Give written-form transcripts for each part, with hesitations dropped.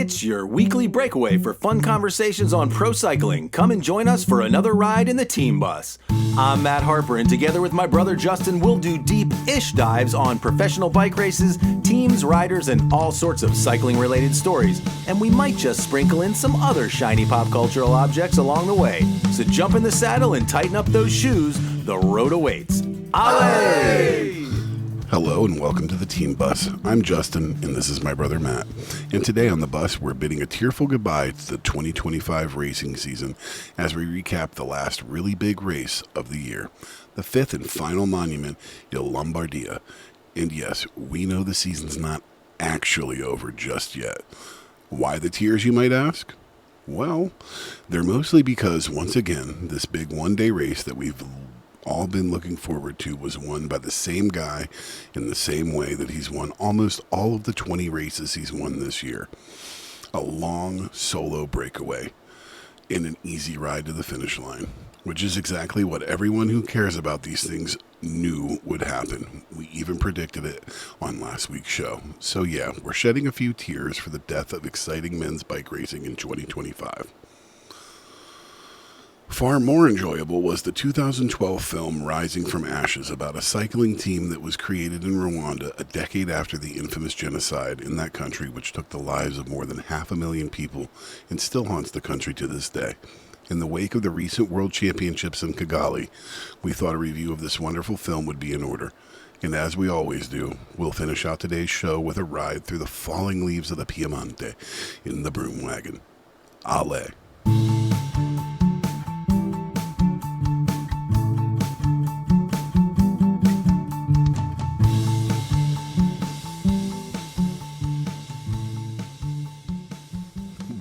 It's your weekly breakaway for fun conversations on pro cycling. Come and join us for another ride in the team bus. I'm Matt Harper, and together with my brother Justin, we'll do deep-ish dives on professional bike races, teams, riders, and all sorts of cycling-related stories. And we might just sprinkle in some other shiny pop cultural objects along the way. So jump in the saddle and tighten up those shoes. The road awaits. Allez! Hello and welcome to the Team Bus. I'm Justin and this is my brother Matt. And today on the bus we're bidding a tearful goodbye to the 2025 racing season as we recap the last really big race of the year, the fifth and final monument, Il Lombardia. And yes, we know the season's not actually over just yet. Why the tears, you might ask? Well, they're mostly because, once again, this big one-day race that we've all been looking forward to was won by the same guy in the same way that he's won almost all of the 20 races he's won this year. A long solo breakaway in an easy ride to the finish line, which is exactly what everyone who cares about these things knew would happen. We even predicted it on last week's show. So yeah, we're shedding a few tears for the death of exciting men's bike racing in 2025. Far more enjoyable was the 2012 film Rising from Ashes about a cycling team that was created in Rwanda a decade after the infamous genocide in that country, which took the lives of more than 500,000 people and still haunts the country to this day. In the wake of the recent World Championships in Kigali, we thought a review of this wonderful film would be in order. And as we always do, we'll finish out today's show with a ride through the falling leaves of the Piemonte in the Broom Wagon. Allez!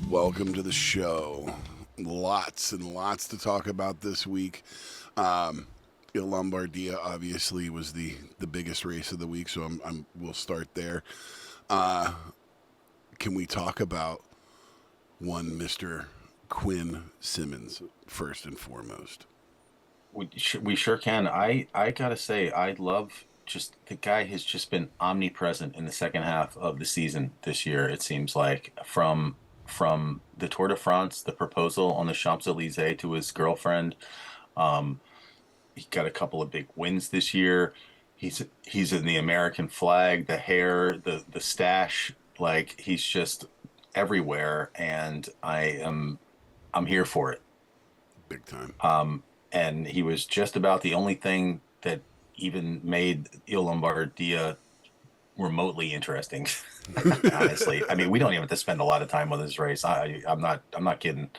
Welcome to the show. Lots and lots to talk about this week. Il Lombardia obviously was the biggest race of the week, so we'll start there. Can we talk about one Mr. Quinn Simmons first and foremost? We sure can. I gotta say, I love just the guy has just been omnipresent in the second half of the season this year. It seems like from the Tour de France, the proposal on the Champs-Élysées to his girlfriend. He got a couple of big wins this year. He's in the American flag, the hair, the stash, like he's just everywhere, and I'm here for it. Big time. And he was just about the only thing that even made Il Lombardia remotely interesting. Honestly, I mean, we don't even have to spend a lot of time on this race. I'm not kidding.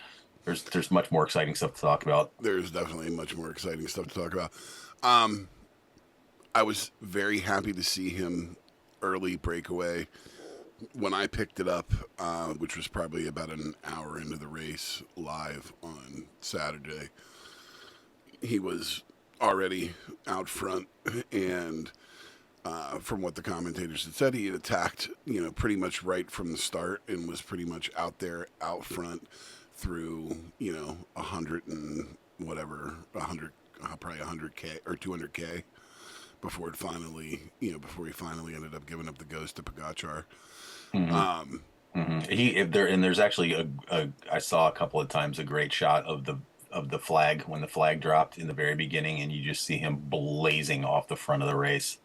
There's much more exciting stuff to talk about. There's definitely much more exciting stuff to talk about. I was very happy to see him early breakaway when I picked it up, which was probably about an hour into the race live on Saturday. He was already out front, and from what the commentators had said, he had attacked, pretty much right from the start and was pretty much out there, out front through, 100 and whatever, 100, probably 100K or 200K before it finally, before he finally ended up giving up the ghost to Pogacar. There's actually I saw a couple of times a great shot of the flag when the flag dropped in the very beginning, and you just see him blazing off the front of the race.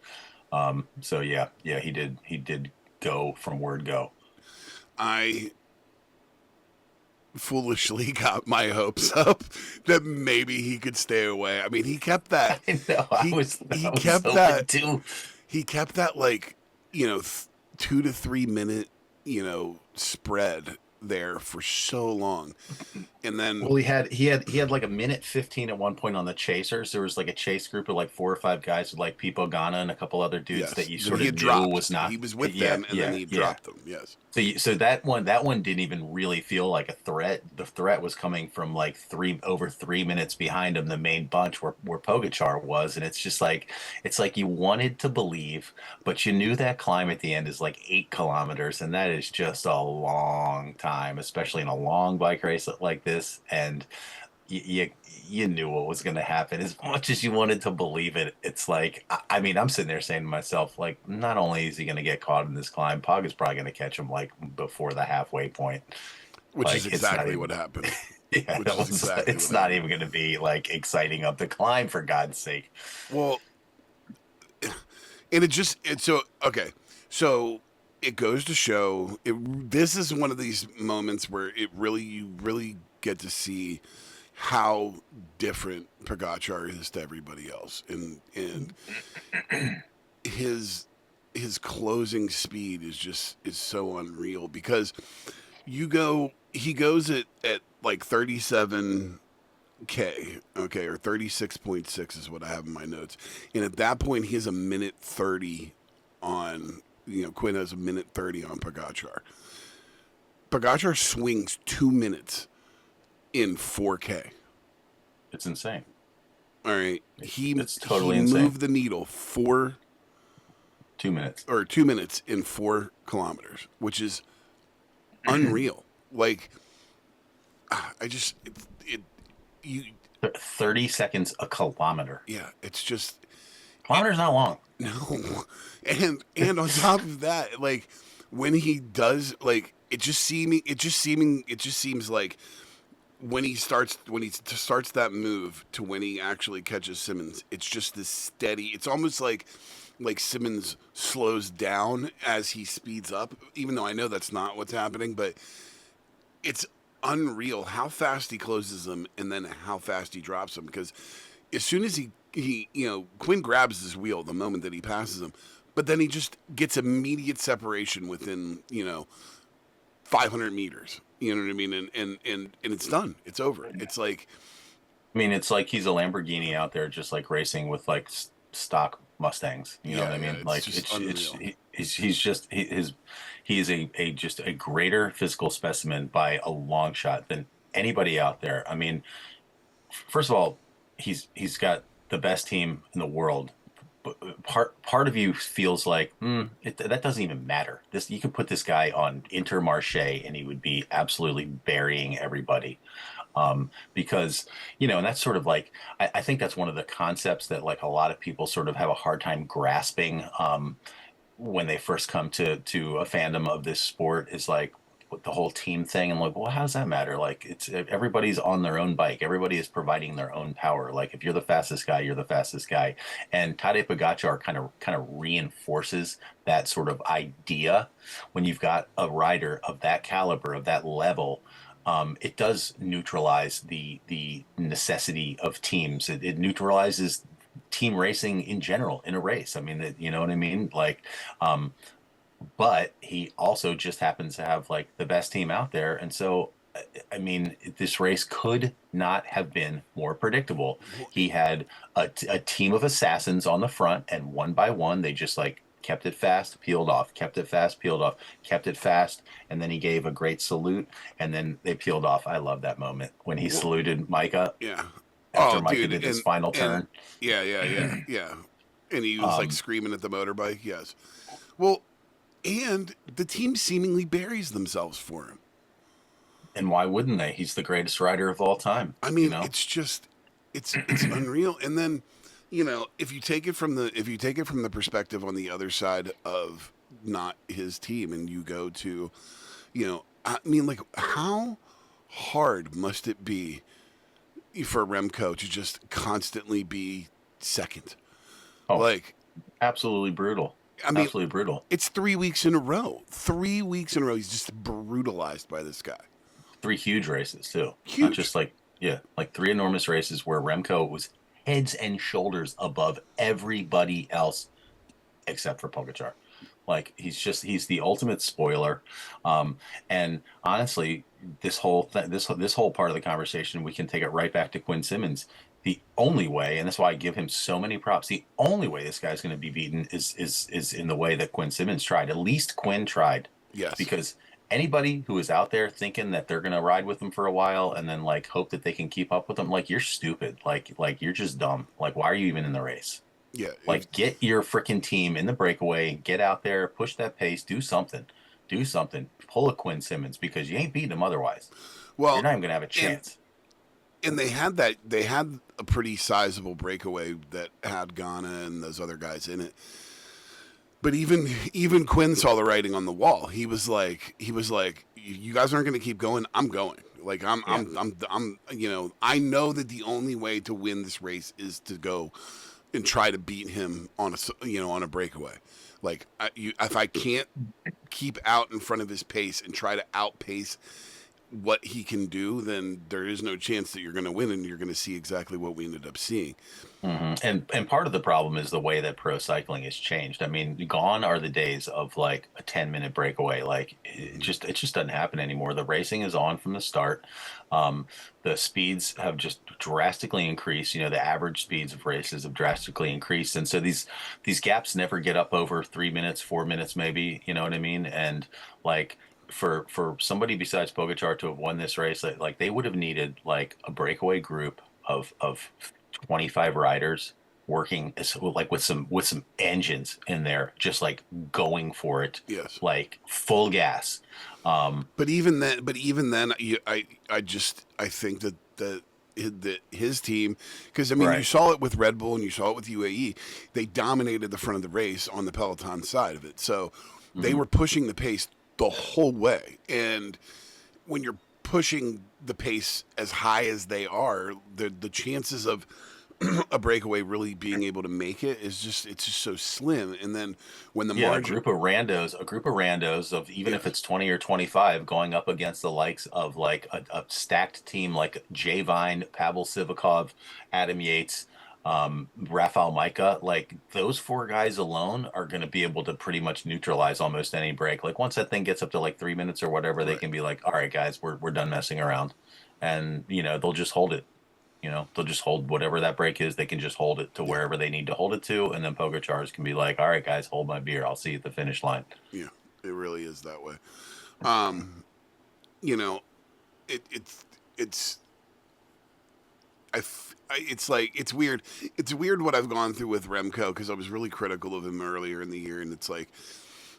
So yeah, he did go from word go. I foolishly got my hopes up that maybe he could stay away. I mean, he kept that. I know. He kept that too. He kept that 2 to 3 minute, spread there for so long. And then he had like a minute 15 at one point on the chasers. There was like a chase group of like 4 or 5 guys with like Pipo Ghana and a couple other dudes that you sort of knew was not. He was with them, and then he dropped them. Yes. So that one didn't even really feel like a threat. The threat was coming from like over 3 minutes behind him, the main bunch where Pogacar was, and it's just like you wanted to believe, but you knew that climb at the end is like 8 kilometers, and that is just a long time, especially in a long bike race like this. And you knew what was going to happen. As much as you wanted to believe it, it's like, I mean, I'm sitting there saying to myself, like, not only is he going to get caught in this climb, Pog is probably going to catch him like before the halfway point. Which is Like, it's not exactly even, what happened. yeah, Which is exactly it's what not happened. even going to be like exciting up the climb, for God's sake. Well, and it's so okay. So it goes to show this is one of these moments where you really get to see how different Pogacar is to everybody else, and his his closing speed is so unreal because he goes at like 37 K, okay, or 36.6 is what I have in my notes. And at that point, he has a minute 30 on, Quinn has a minute 30 on Pogacar. Pogacar swings 2 minutes in 4K. It's insane. All right. It's He totally insane. moved the needle 2 minutes. 2 minutes in 4 kilometers, which is unreal. Like, I just, you, 30 seconds a kilometer. yeah, it's just, Kilometer's not long. no, and on top of that, like when he does, like it just seems like when he starts that move to when he actually catches Simmons, it's just this steady. It's almost like Simmons slows down as he speeds up, even though I know that's not what's happening, but it's unreal how fast he closes them and then how fast he drops them because as soon as he Quinn grabs his wheel the moment that he passes him, but then he just gets immediate separation within 500 meters. You know what I mean? And it's done. It's over. It's like, I mean, it's like he's a Lamborghini out there, just like racing with like stock Mustangs. You know what I yeah, mean? it's Like just unreal. he is a just a greater physical specimen by a long shot than anybody out there. I mean, first of all, he's got the best team in the world. But part of you feels like that doesn't even matter. This you could put this guy on Intermarché and he would be absolutely burying everybody. Because and that's sort of like I think that's one of the concepts that like a lot of people sort of have a hard time grasping when they first come to a fandom of this sport is like with the whole team thing and like, well, how does that matter? Like it's everybody's on their own bike, everybody is providing their own power. Like if you're the fastest guy, you're the fastest guy. And Tadej Pogacar kind of reinforces that sort of idea when you've got a rider of that caliber, of that level. It does neutralize the necessity of teams. It neutralizes team racing in general in a race. I mean, you know what I mean? Like, but he also just happens to have like the best team out there. And so, I mean, this race could not have been more predictable. He had a team of assassins on the front, and one by one, they just like kept it fast, peeled off, kept it fast, peeled off, kept it fast. And then he gave a great salute, and then they peeled off. I love that moment when he Well, saluted Micah yeah. after Oh, Micah dude, did his final and turn. yeah. And he was like Um, screaming at the motorbike. Yes. Well, and the team seemingly buries themselves for him. and why wouldn't they? He's the greatest rider of all time, I you mean, know? it's just it's unreal. And then, if you take it from the perspective on the other side of not his team and you go to, I mean, like how hard must it be for Remco to just constantly be second? Oh, Like, absolutely brutal. I mean, Absolutely brutal. it's 3 weeks in a row. 3 weeks in a row, he's just brutalized by this guy. Three huge races too. Not Huge. just like yeah, like three enormous races where Remco was heads and shoulders above everybody else except for Pogacar. Like he's the ultimate spoiler. And honestly, this whole part of the conversation, we can take it right back to Quinn Simmons. The only way, and that's why I give him so many props. The only way this guy's going to be beaten is in the way that Quinn Simmons tried. At least Quinn tried, Yes. because anybody who is out there thinking that they're going to ride with him for a while and then like hope that they can keep up with him, like you're stupid. Like you're just dumb. Like why are you even in the race? Yeah. Like, get your freaking team in the breakaway, get out there, push that pace, do something. Do something. Pull a Quinn Simmons because you ain't beating him otherwise. You're Well, not even going to have a and chance. and they had a pretty sizable breakaway that had Ghana and those other guys in it. But even Quinn saw the writing on the wall. He was like, you guys aren't going to keep going. I'm going. Like I'm I know that the only way to win this race is to go and try to beat him on a breakaway. Like if I can't keep out in front of his pace and try to outpace what he can do, then there is no chance that you're going to win, and you're going to see exactly what we ended up seeing. Mm-hmm. And part of the problem is the way that pro cycling has changed. I mean, gone are the days of like a 10-minute breakaway. Like it just doesn't happen anymore. The racing is on from the start. The speeds have just drastically increased. You know, the average speeds of races have drastically increased, and so these gaps never get up over 3 minutes, 4 minutes, maybe. You know what I mean? And like for somebody besides Pogacar to have won this race, like they would have needed like a breakaway group of 25 riders working like with some engines in there, just like going for it. Yes. Like full gas. But even then, I think that his team, because I mean, Right. you saw it with Red Bull and you saw it with UAE. They dominated the front of the race on the Peloton side of it, so they were pushing the pace the whole way. And when you're pushing the pace as high as they are, the chances of a breakaway really being able to make it is just so slim. And then when the margin, a group of randos of even if it's 20 or 25 going up against the likes of like a stacked team like Jay Vine, Pavel Sivakov, Adam Yates, Rafael Micah, like those four guys alone are going to be able to pretty much neutralize almost any break. Like once that thing gets up to like 3 minutes or whatever, they can be like, all right, guys, we're done messing around. And, they'll just hold it. They'll just hold whatever that break is. They can just hold it to wherever they need to hold it to. And then Pogacars can be like, all right, guys, hold my beer. I'll see you at the finish line. Yeah, it really is that way. It's like it's weird. It's weird what I've gone through with Remco, because I was really critical of him earlier in the year, and it's like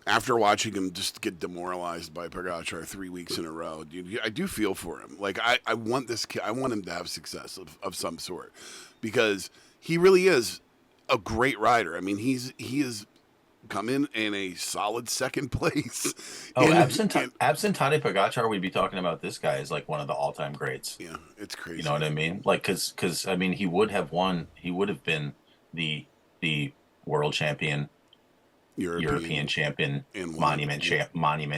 after watching him just get demoralized by Pogacar 3 weeks in a row, I do feel for him. Like I want this kid. I want him to have success of some sort, because he really is a great rider. I mean, he is come in a solid second place. Absent Tadej Pogacar, we'd be talking about this guy as like one of the all-time greats. Yeah, it's crazy. You know what I mean? Like, because I mean, he would have been the world champion, European champion, monument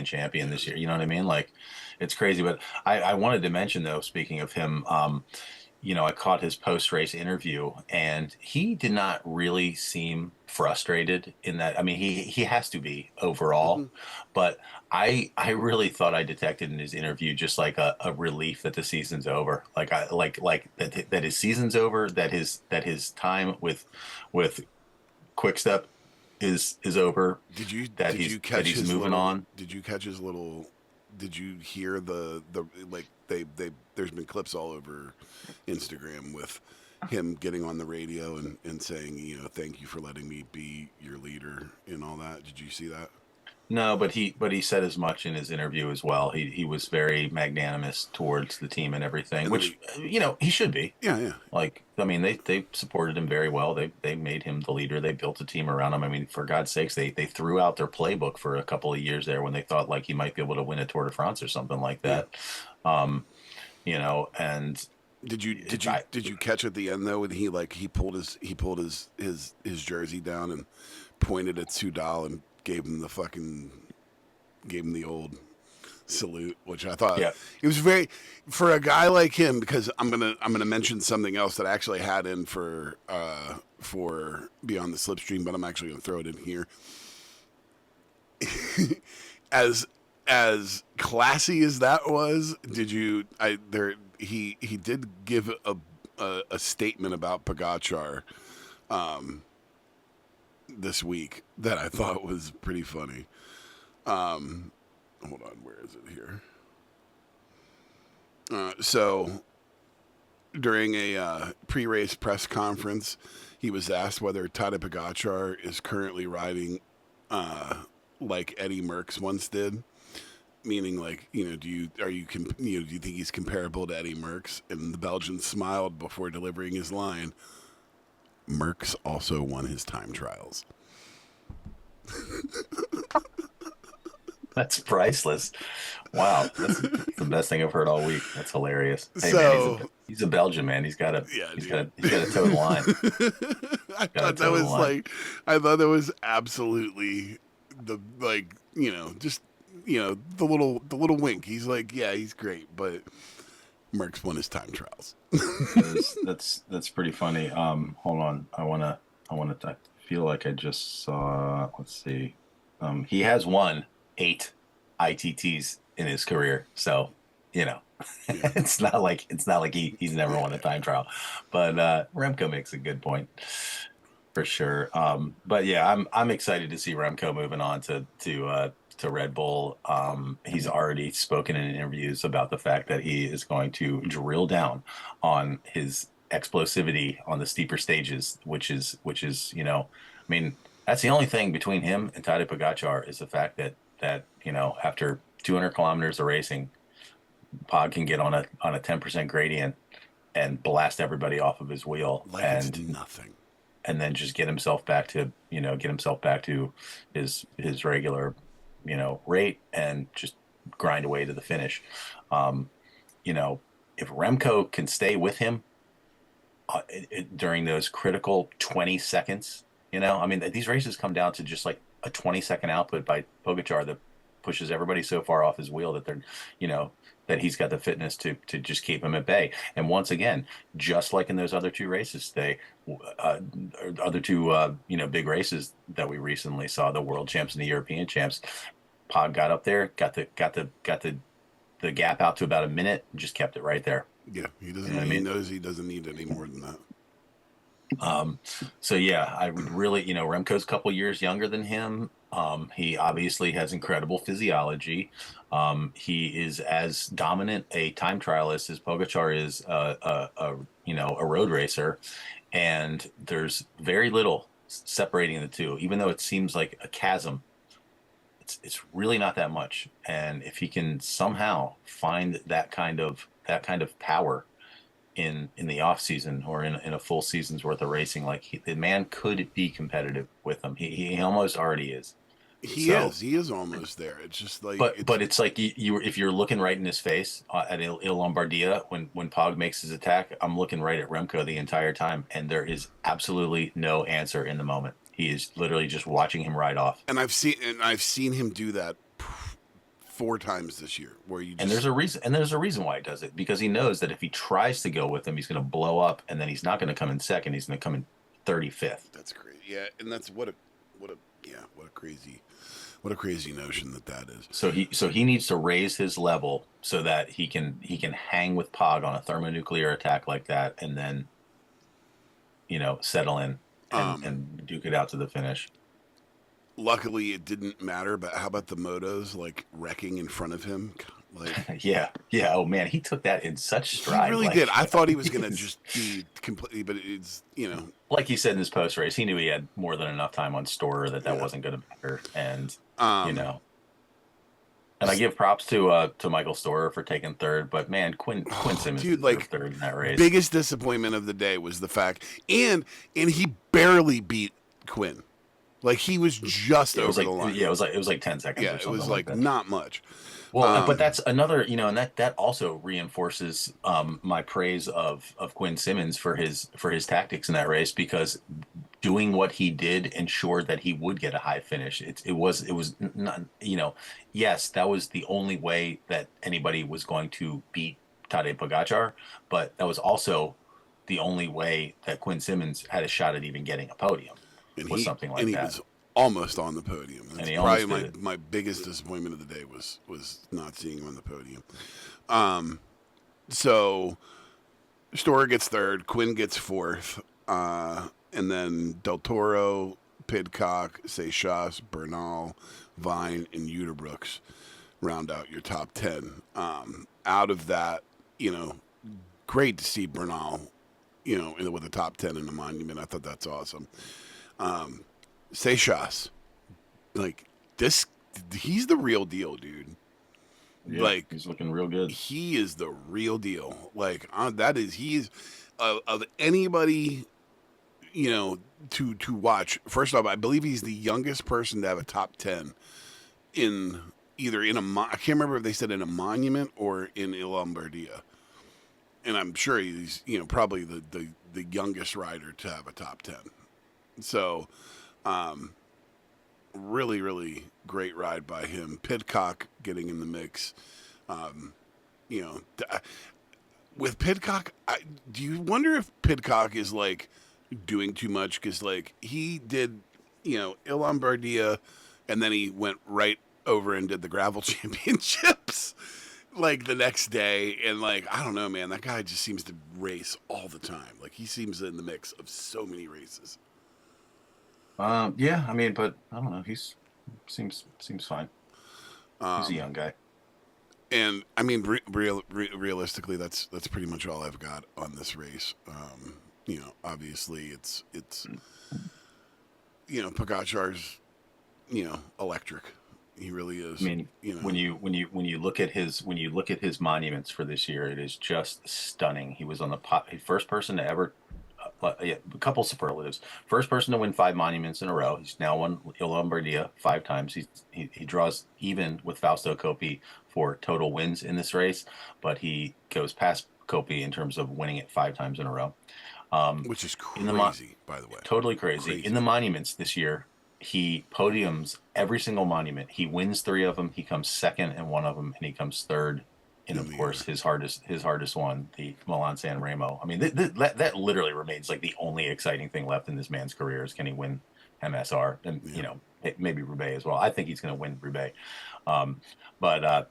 champion this year. You know what I mean? Like, it's crazy. But I wanted to mention, though, speaking of him, I caught his post-race interview, and he did not really seem frustrated in that. I mean, he has to be overall, but I really thought I detected in his interview just like a relief that the season's over. Like that his season's over, that his time with Quickstep is over. Did you catch that he's his moving on? Did you catch his little? Did you hear the like they there's been clips all over Instagram with him getting on the radio and saying, thank you for letting me be your leader and all that. Did you see that? No, but he said as much in his interview as well. He was very magnanimous towards the team and everything, and which he should be. Yeah. Like, I mean, they supported him very well. They made him the leader. They built a team around him. I mean, for God's sakes, they threw out their playbook for a couple of years there when they thought like he might be able to win a Tour de France or something like that. And did you catch at the end though when he pulled his jersey down and pointed at Soudal and gave him the old salute, which I thought it was very, for a guy like him, because I'm gonna mention something else that I actually had in for Beyond the Slipstream, but I'm actually gonna throw it in here. as classy as that was, he did give a statement about Pogacar this week that I thought was pretty funny. Hold on, where is it here? So during a pre-race press conference, he was asked whether Tadej Pogacar is currently riding like Eddie Merckx once did. Meaning, like, do you think he's comparable to Eddie Merckx? And the Belgian smiled before delivering his line. Merckx also won his time trials. That's priceless. Wow, that's the best thing I've heard all week. That's hilarious. Hey So man, he's a Belgian man. He's got yeah, he's dude. got a toe the line. I Got to thought that toe the was line. absolutely the just the little wink. He's like, yeah, he's great, but Merckx won his time trials. That's pretty funny. Hold on. I feel like I just saw. Let's see. He has won 8 ITTs in his career, so Yeah. it's not like he's never won a time trial. But Remco makes a good point for sure. But yeah, I'm excited to see Remco moving on to Red Bull. He's already spoken in interviews about the fact that he is going to drill down on his explosivity on the steeper stages, which is I mean, that's the only thing between him and Tadej Pogacar is the fact that after 200 kilometers of racing, Pog can get on a 10% gradient and blast everybody off of his wheel, Like it's nothing. and then just get himself back to his regular rate and just grind away to the finish. um if Remco can stay with him during those critical 20 seconds, I mean, these races come down to just like a 20-second output by Pogacar that pushes everybody so far off his wheel that they're that he's got the fitness to just keep him at bay. And once again, just like in those other 2 races, other 2 big races that we recently saw, the world champs and the European champs, Pod got up there, got the gap out to about a minute, and just kept it right there. Yeah, he doesn't. He knows he doesn't need any more than that. So yeah, I would really, Remco's a couple years younger than him. He obviously has incredible physiology. He is as dominant a time trialist as Pogacar is a road racer, and there's very little separating the two. Even though it seems like a chasm, it's really not that much. And if he can somehow find that kind of power in the off season or in a full season's worth of racing, like the man could be competitive with them. He almost already is. He is almost there. It's just like, but it's like if you're looking right in his face at Il Lombardia when Pog makes his attack, I'm looking right at Remco the entire time, and there is absolutely no answer in the moment. He is literally just watching him ride off. And I've seen him do that 4 times this year, where you just... and there's a reason why he does it, because he knows that if he tries to go with him, he's going to blow up, and then he's not going to come in second. He's going to come in 35th. That's great. Yeah, and that's what a crazy notion that is. So he needs to raise his level so that he can hang with Pog on a thermonuclear attack like that, and then settle in and duke it out to the finish. Luckily, it didn't matter. But how about the motos like wrecking in front of him? Like, yeah. Oh man, he took that in such stride. He really did. I thought he was going to just be completely, but it's like he said in his post race, he knew he had more than enough time on Storer that wasn't going to matter, and And I give props to Michael Storer for taking third, but man, Quinn Simmons third in that race. Biggest disappointment of the day was the fact, and he barely beat Quinn. Like, he was just over the line. Yeah, it was like 10 seconds. Yeah, or something it was like not much. Well, but that's another, and that also reinforces my praise of Quinn Simmons for his tactics in that race, because doing what he did ensured that he would get a high finish. It was not, yes, that was the only way that anybody was going to beat Tadej Pogacar, but that was also the only way that Quinn Simmons had a shot at even getting a podium. Something like that. And he was almost on the podium. That's probably my biggest disappointment of the day was not seeing him on the podium. So Storer gets third, Quinn gets fourth, and then Del Toro, Pidcock, Seychelles, Bernal, Vine, and Uterbrooks round out your top 10. Out of that, great to see Bernal, with the top 10 in the monument. I thought that's awesome. Seychelles, like this, he's the real deal, dude. Yeah, Like he's looking real good. he is the real deal. Like he's of anybody, to watch. First off, I believe he's the youngest person to have a top 10 in either in I can't remember if they said in a monument or in Il Lombardia. And I'm sure he's, probably the youngest rider to have a top 10. So, really, really great ride by him. Pidcock getting in the mix. Um, you know, with Pidcock, do you wonder if Pidcock is like doing too much? Because like he did, Il Lombardia, and then he went right over and did the gravel championships like the next day. And like, I don't know, man, that guy just seems to race all the time. Like he seems in the mix of so many races. Yeah, I mean, but I don't know. Seems fine. He's a young guy. And I mean, realistically, that's pretty much all I've got on this race. Obviously, it's Pogacar's, electric. He really is. I mean, when you look at his monuments for this year, it is just stunning. He was on the first person to ever, a couple superlatives. First person to win 5 monuments in a row. He's now won Il Lombardia 5 times. He draws even with Fausto Coppi for total wins in this race, but he goes past Coppi in terms of winning it 5 times in a row. Which is crazy, by the way. Totally crazy. In the monuments this year, he podiums every single monument. He wins 3 of them. He comes second in 1 of them, and he comes third in, of course, his hardest one, the Milan San Remo. I mean, that literally remains like the only exciting thing left in this man's career is can he win MSR and maybe Roubaix as well. I think he's going to win Roubaix, but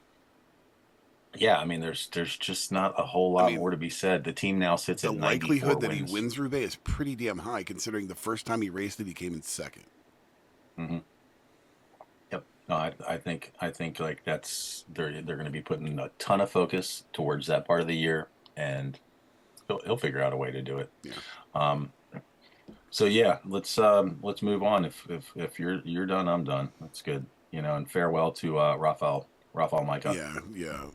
yeah, I mean, there's just not a whole lot more to be said. The team now sits at 94 wins. The likelihood that he wins Roubaix is pretty damn high, considering the first time he raced it, he came in second. Mm-hmm. Yep. No, I think like that's they're going to be putting a ton of focus towards that part of the year, and he'll figure out a way to do it. Yeah. So yeah, let's move on. If you're done, I'm done. That's good. And farewell to Rafael Majka. Yeah.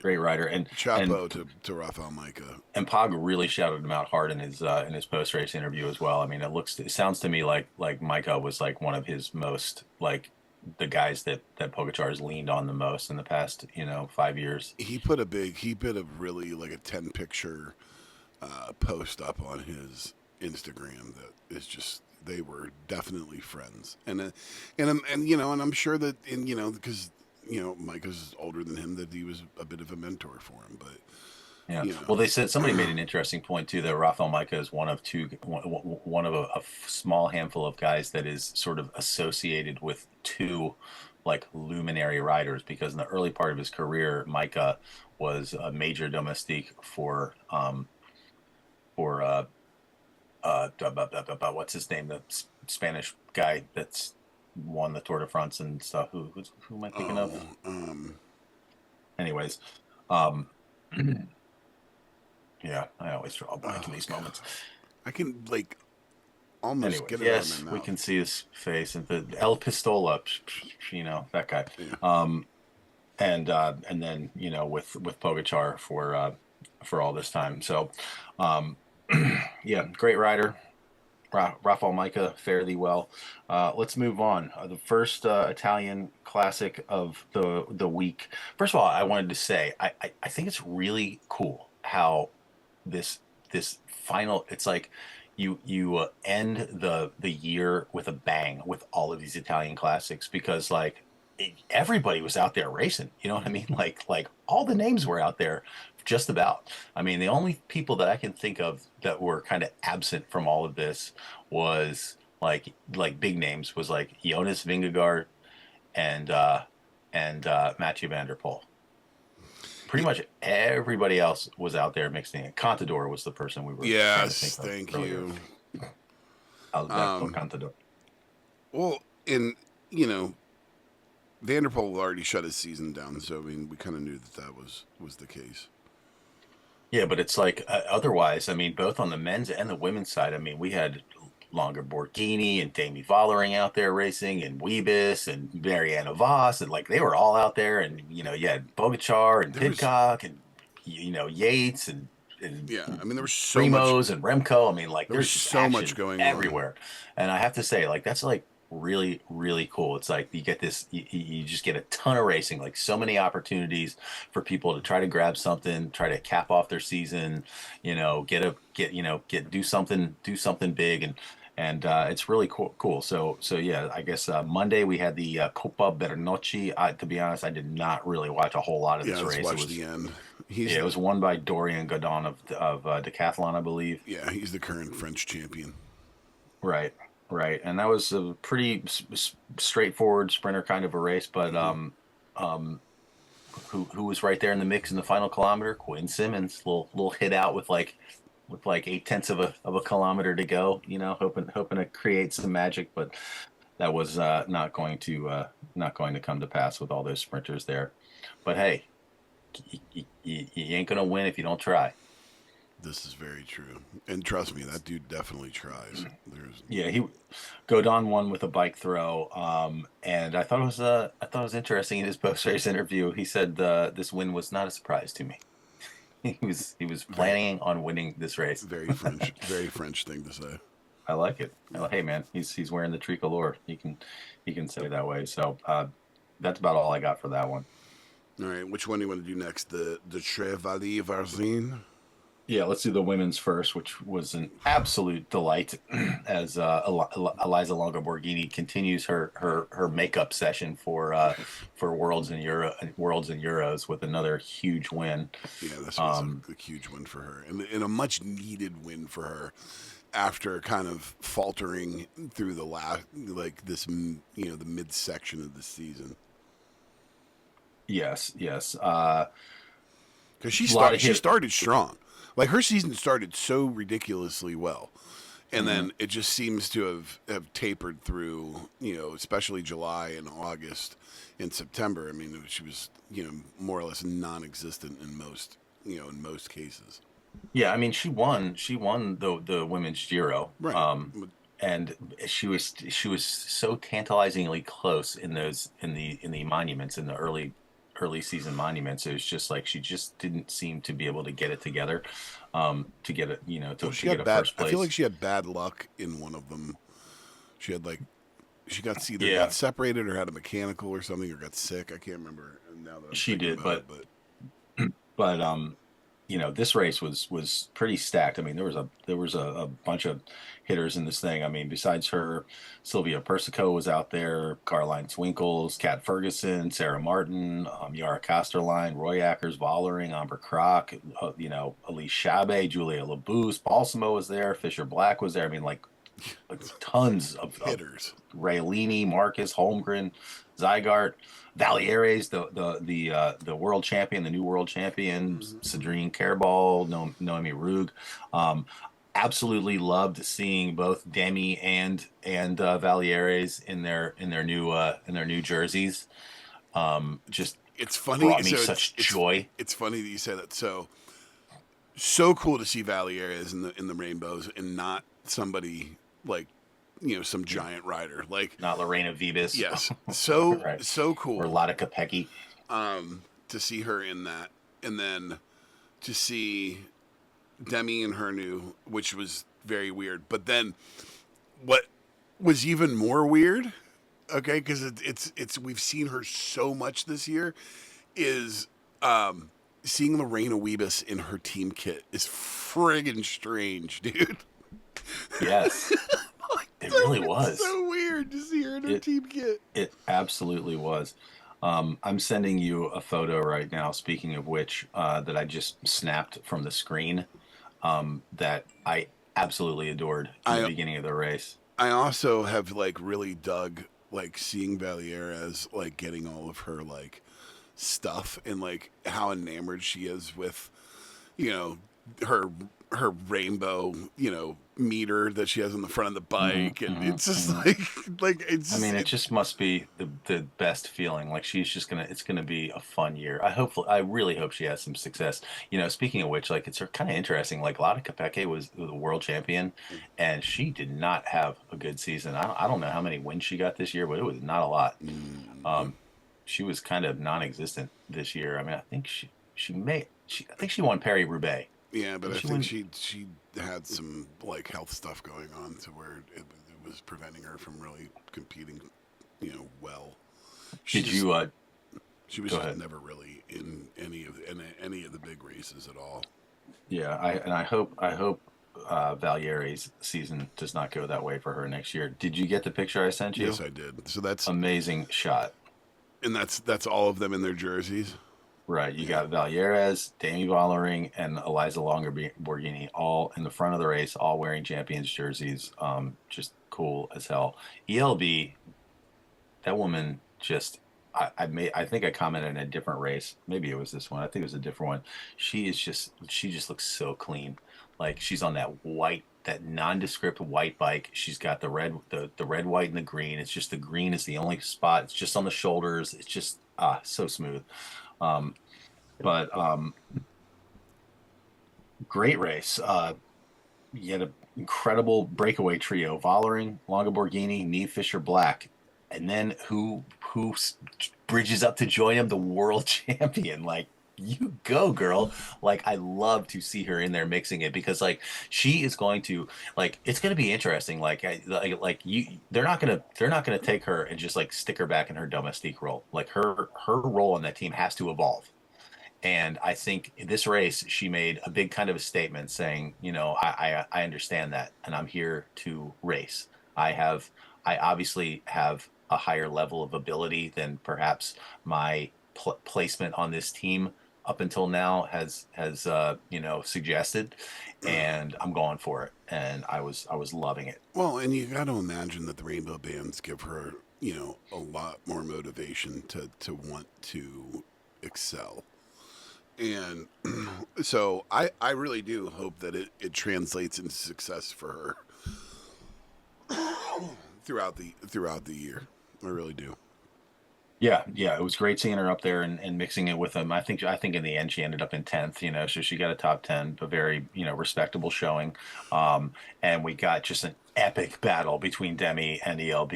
Great rider, and chapeau to Rafael Majka. And Pog really shouted him out hard in his post race interview as well. I mean, it sounds to me like Majka was like one of his most like the guys that Pogacar has leaned on the most in the past 5 years. He put a really like a 10 picture post up on his Instagram that is just they were definitely friends, and I'm sure that because. Micah's older than him, that he was a bit of a mentor for him. But yeah, well, they said somebody made an interesting point too that Rafael Majka is one of a small handful of guys that is sort of associated with 2 like luminary riders, because in the early part of his career, Majka was a major domestique for what's his name, the Spanish guy that's won the Tour de France and stuff. Who am I thinking of? Anyways, yeah, I always draw a blank in these moments. I can like almost get it yes, on my mouth. We can see his face and the El Pistola, that guy. Yeah. And then with Pogacar for all this time. So, yeah, great rider. Rafael Majka fared thee well. Let's move on. The first Italian classic of the week. First of all, I wanted to say I think it's really cool how this final. It's like you end the year with a bang with all of these Italian classics, because like everybody was out there racing. You know what I mean? Like all the names were out there. Just about. I mean, the only people that I can think of that were kind of absent from all of this was like big names was like Jonas Vingegaard and Mathieu van der Poel. Pretty much everybody else was out there mixing it. Contador was the person we were. Yes, thank you. Alberto Contador. Well, and Van der Poel already shut his season down, so I mean, we kind of knew that was the case. Yeah, but it's like otherwise, I mean, both on the men's and the women's side, I mean, we had Lamborghini and Demi Vollering out there racing, and Wiebes and Mariana Voss, and like they were all out there, and you had Pogacar and There was, Pidcock and Yates and yeah, I mean, Primos and Remco. I mean, like there was there's just so much action going on. everywhere, and I have to say, like that's like really really cool. It's like you get this, you just get a ton of racing, like so many opportunities for people to try to grab something, try to cap off their season, do something big, and it's really cool. So yeah, I guess Monday we had the Coppa Bernocchi. To be honest, I did not really watch a whole lot of Yeah, this let's race. watch the end. Yeah, it was won by Dorian Godon of decathlon, I believe. Yeah, he's the current French champion. Right, right, and that was a pretty straightforward sprinter kind of a race. But um, who was right there in the mix in the final kilometer? Quinn Simmons, little hit out with like 8/10 of a kilometer to go. Hoping to create some magic, but that was not going to come to pass with all those sprinters there. But hey, you ain't gonna win if you don't try. This is very true, and trust me, that dude definitely tries. There's Yeah, Godon won with a bike throw, and I thought it was interesting in his post race interview. He said this win was not a surprise to me. He was very, planning on winning this race. very French thing to say. I like it. Hey man, he's wearing the tricolor. He can say that way. So that's about all I got for that one. All right, which one do you want to do next? The Chevalier Varzin. Yeah, let's do the women's first, which was an absolute delight as Eliza Longo Borghini continues her makeup session for Worlds and Euros with another huge win. Yeah, this was a huge win for her, and a much needed win for her after kind of faltering through the the midsection of the season. Yes, yes. Because she started strong. Like her season started so ridiculously well, and then it just seems to have tapered through. Especially July and August and September. I mean, she was more or less non-existent in most cases. Yeah, I mean she won the women's Giro. Right. And she was so tantalizingly close in the monuments, in the early season monuments. It was just like she just didn't seem to be able to get it together, to get it, to get a first place. I feel like she had bad luck in one of them. She had she got either Yeah, got separated or had a mechanical or something or got sick. I can't remember now that I'm she thinking did, about but it. but this race was pretty stacked. I mean, there was a bunch of hitters in this thing. I mean, besides her, Sylvia Persico was out there, Caroline Swinkles, Kat Ferguson, Sarah Martin, Yara Kasterline, Roy Ackers, Vollering, Amber Kroc, Elise Chabe, Julia Labuse, Balsamo was there, Fisher Black was there. I mean, like tons of Hitters. Raylini, Marcus, Holmgren, Zygarde, Valieres, the world champion, the new world champion, Cedrine Carball, Noemi Rug. Absolutely loved seeing both Demi and Valieres in their new jerseys. Just It's funny. brought me So such joy. it's funny that you say that. So cool to see Valieres in the rainbows and not somebody like some giant rider like. Not Lorena Vibis. Yes, so Right. so cool. Or Lotta Kopecky. To see her in that, and then to see Demi in her new, which was very weird. But then, what was even more weird? Okay, because it's we've seen her so much this year. Is seeing Lorena Wiebes in her team kit is friggin' strange, dude. Yes. It really was. So weird to see her in her team kit. It absolutely was. I'm sending you a photo right now, speaking of which, that I just snapped from the screen, that I absolutely adored in the beginning of the race. I also have really dug seeing Valieres getting all of her stuff and how enamored she is with her her rainbow, meter that she has on the front of the bike, and it's just like it's. I Just, mean, it just must be the best feeling. Like it's gonna be a fun year. I really hope she has some success. Speaking of which, like it's kind of interesting. Like Lotte Kopecky was the world champion, and she did not have a good season. I don't know how many wins she got this year, but it was not a lot. She was kind of non-existent this year. I mean, I think I think she won Paris-Roubaix. yeah, but Did I she think win? she had some like health stuff going on to where it was preventing her from really competing, well. She Did just you? she was Go just ahead. never really in any of the big races at all. Yeah, I hope Valeri's season does not go that way for her next year. Did you get the picture I sent Yes, you? I did. So that's Amazing shot. and that's all of them in their jerseys. Right, you Yeah. got Valieres, Demi Vollering, and Eliza Borghini all in the front of the race, all wearing champions jerseys. Just cool as hell. ELB, that woman just. I think I commented in a different race. Maybe it was this one. I think it was a different one. She just looks so clean. Like she's on that nondescript white bike. She's got the red, white, and the green. It's just the green is the only spot. It's just on the shoulders. It's just so smooth. Um, but great race. You had an incredible breakaway trio: Vollering, Longa Borghini, Neve Fisher Black, and then who bridges up to join him? The world champion. Like you go, girl. Like I love to see her in there mixing it because like she is going to like it's going to be interesting. They're not gonna take her and just like stick her back in her domestique role. Like her role on that team has to evolve. And I think in this race, she made a big kind of a statement saying, I understand that, and I'm here to race. I have, I obviously have a higher level of ability than perhaps my placement on this team up until now has suggested, and I'm going for it. And I was loving it. Well, and you got to imagine that the rainbow bands give her, a lot more motivation to want to excel. And so I really do hope that it translates into success for her throughout the year. I really do. Yeah, it was great seeing her up there and mixing it with them. I think in the end she ended up in 10th, so she got a top 10, a very, respectable showing. And we got just an epic battle between Demi and ELB.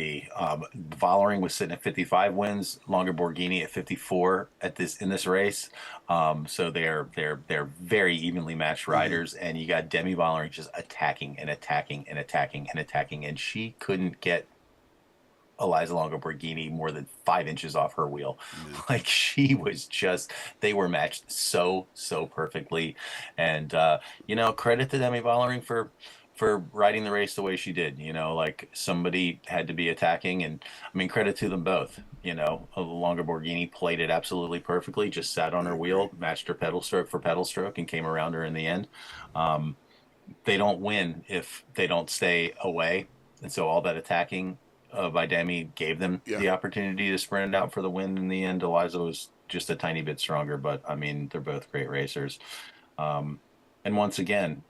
Vollering was sitting at 55 wins, Longer Borghini at 54 in this race. So they're very evenly matched riders, and you got Demi Vollering just attacking and attacking and attacking and attacking, and she couldn't get Eliza Longo Borghini more than 5 inches off her wheel. Yeah. Like they were matched so perfectly. And, credit to Demi Vollering for riding the race the way she did. Like somebody had to be attacking. And I mean, credit to them both. Longo Borghini played it absolutely perfectly, just sat on I her agree. wheel, matched her pedal stroke for pedal stroke, and came around her in the end. Um, they don't win if they don't stay away. And so all that attacking by Demi gave them Yeah. the opportunity to sprint it out for the win in the end. Eliza was just a tiny bit stronger, but I mean, they're both great racers. Um, and once again,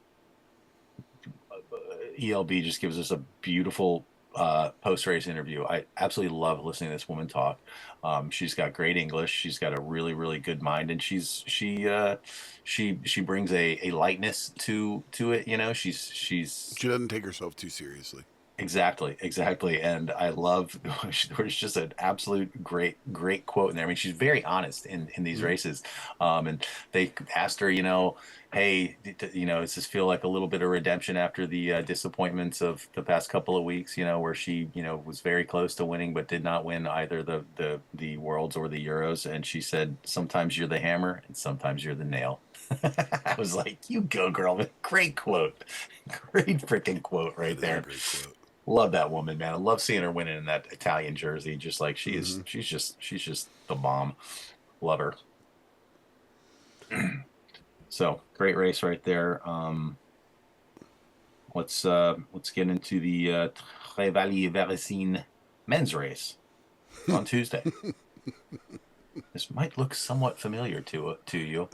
ELB just gives us a beautiful post-race interview. I absolutely love listening to this woman talk. She's got great English. She's got a really, really good mind, and she brings a lightness to it. She's She doesn't take herself too seriously. exactly. And I love there's just an absolute great quote in there. I mean, she's very honest in these Mm. races. And they asked her, hey, does this feel like a little bit of redemption after the disappointments of the past couple of weeks, where she, was very close to winning but did not win either the worlds or the Euros. And she said, sometimes you're the hammer and sometimes you're the nail. I was like, you go, girl. Great quote. Great freaking quote right That is a there. great quote. Love that woman, man. I love seeing her winning in that Italian jersey. Just like she is, Hmm. she's just the bomb. Love her. So great race right there. Let's get into the Trevalier Varecine men's race on Tuesday. This might look somewhat familiar to you.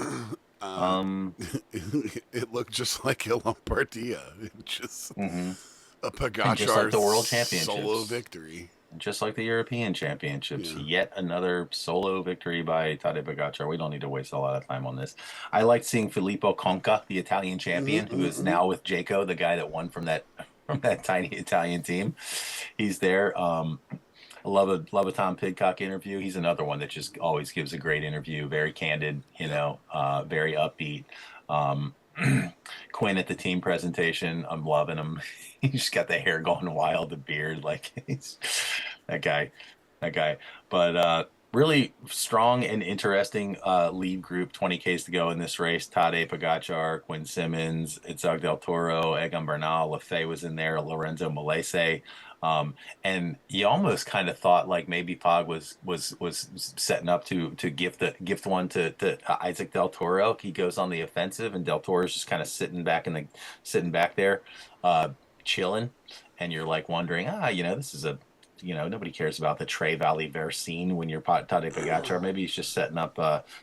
It looked just like Il Lombardia. It just Mhm. a And just like Pogacar the World solo Championships, victory. just like the European Championships, Yeah. yet another solo victory by Tadej Pogacar. We don't need to waste a lot of time on this. I liked seeing Filippo Conca, the Italian champion, who is now with Jayco, the guy that won from that tiny Italian team. He's there. I love a Tom Pidcock interview. He's another one that just always gives a great interview, very candid, Yeah. very upbeat. Um, Quinn at the team presentation, I'm loving him. He's just got the hair going wild, the beard, like he's that guy, that guy. But really strong and interesting lead group. 20Ks to go in this race. Tadej Pogacar, Quinn Simmons, Itzhak Del Toro, Egan Bernal, Lefebvre was in there, Lorenzo Milese. And you almost kind of thought like maybe Pog was setting up to gift one to Isaac Del Toro. He goes on the offensive, and Del Toro's just kind of sitting back there, chilling, and you're like wondering, this is a nobody cares about the Tre Valley Versine when you're Tadej Pogacar. Maybe he's just setting up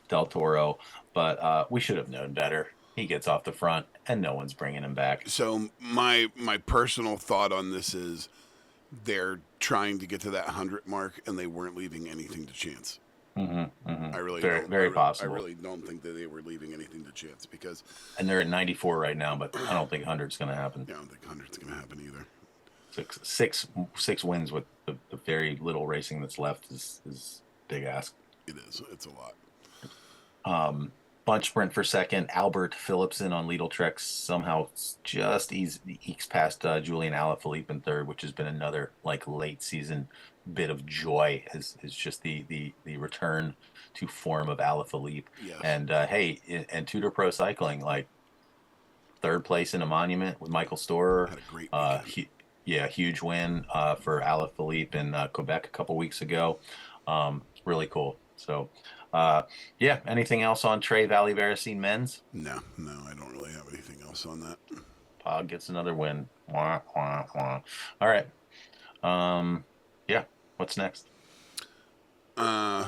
Del Toro, but we should have known better. He gets off the front, and no one's bringing him back. So my personal thought on this is they're trying to get to that 100 mark, and they weren't leaving anything to chance. I really Very possible. I really don't think that they were leaving anything to chance because, and they're at 94 right now, but I don't think 100's going to happen. Yeah, I don't think 100's going to happen either. Six wins with the very little racing that's left is big ask. It is. It's a lot. Bunch sprint for second. Albert Philipsen on Lidl Trek somehow just ekes past Julian Alaphilippe in third, which has been another like late season bit of joy. Is just the return to form of Alaphilippe. Yes. And Tudor Pro Cycling, like third place in a monument with Michael Storer. Had a great weekend. Huge win for Alaphilippe in Quebec a couple weeks ago. Really cool. So, anything else on Tre Valley Versine men's? No, I don't really have anything else on that. Pog gets another win. Wah, wah, wah. All right. What's next? Why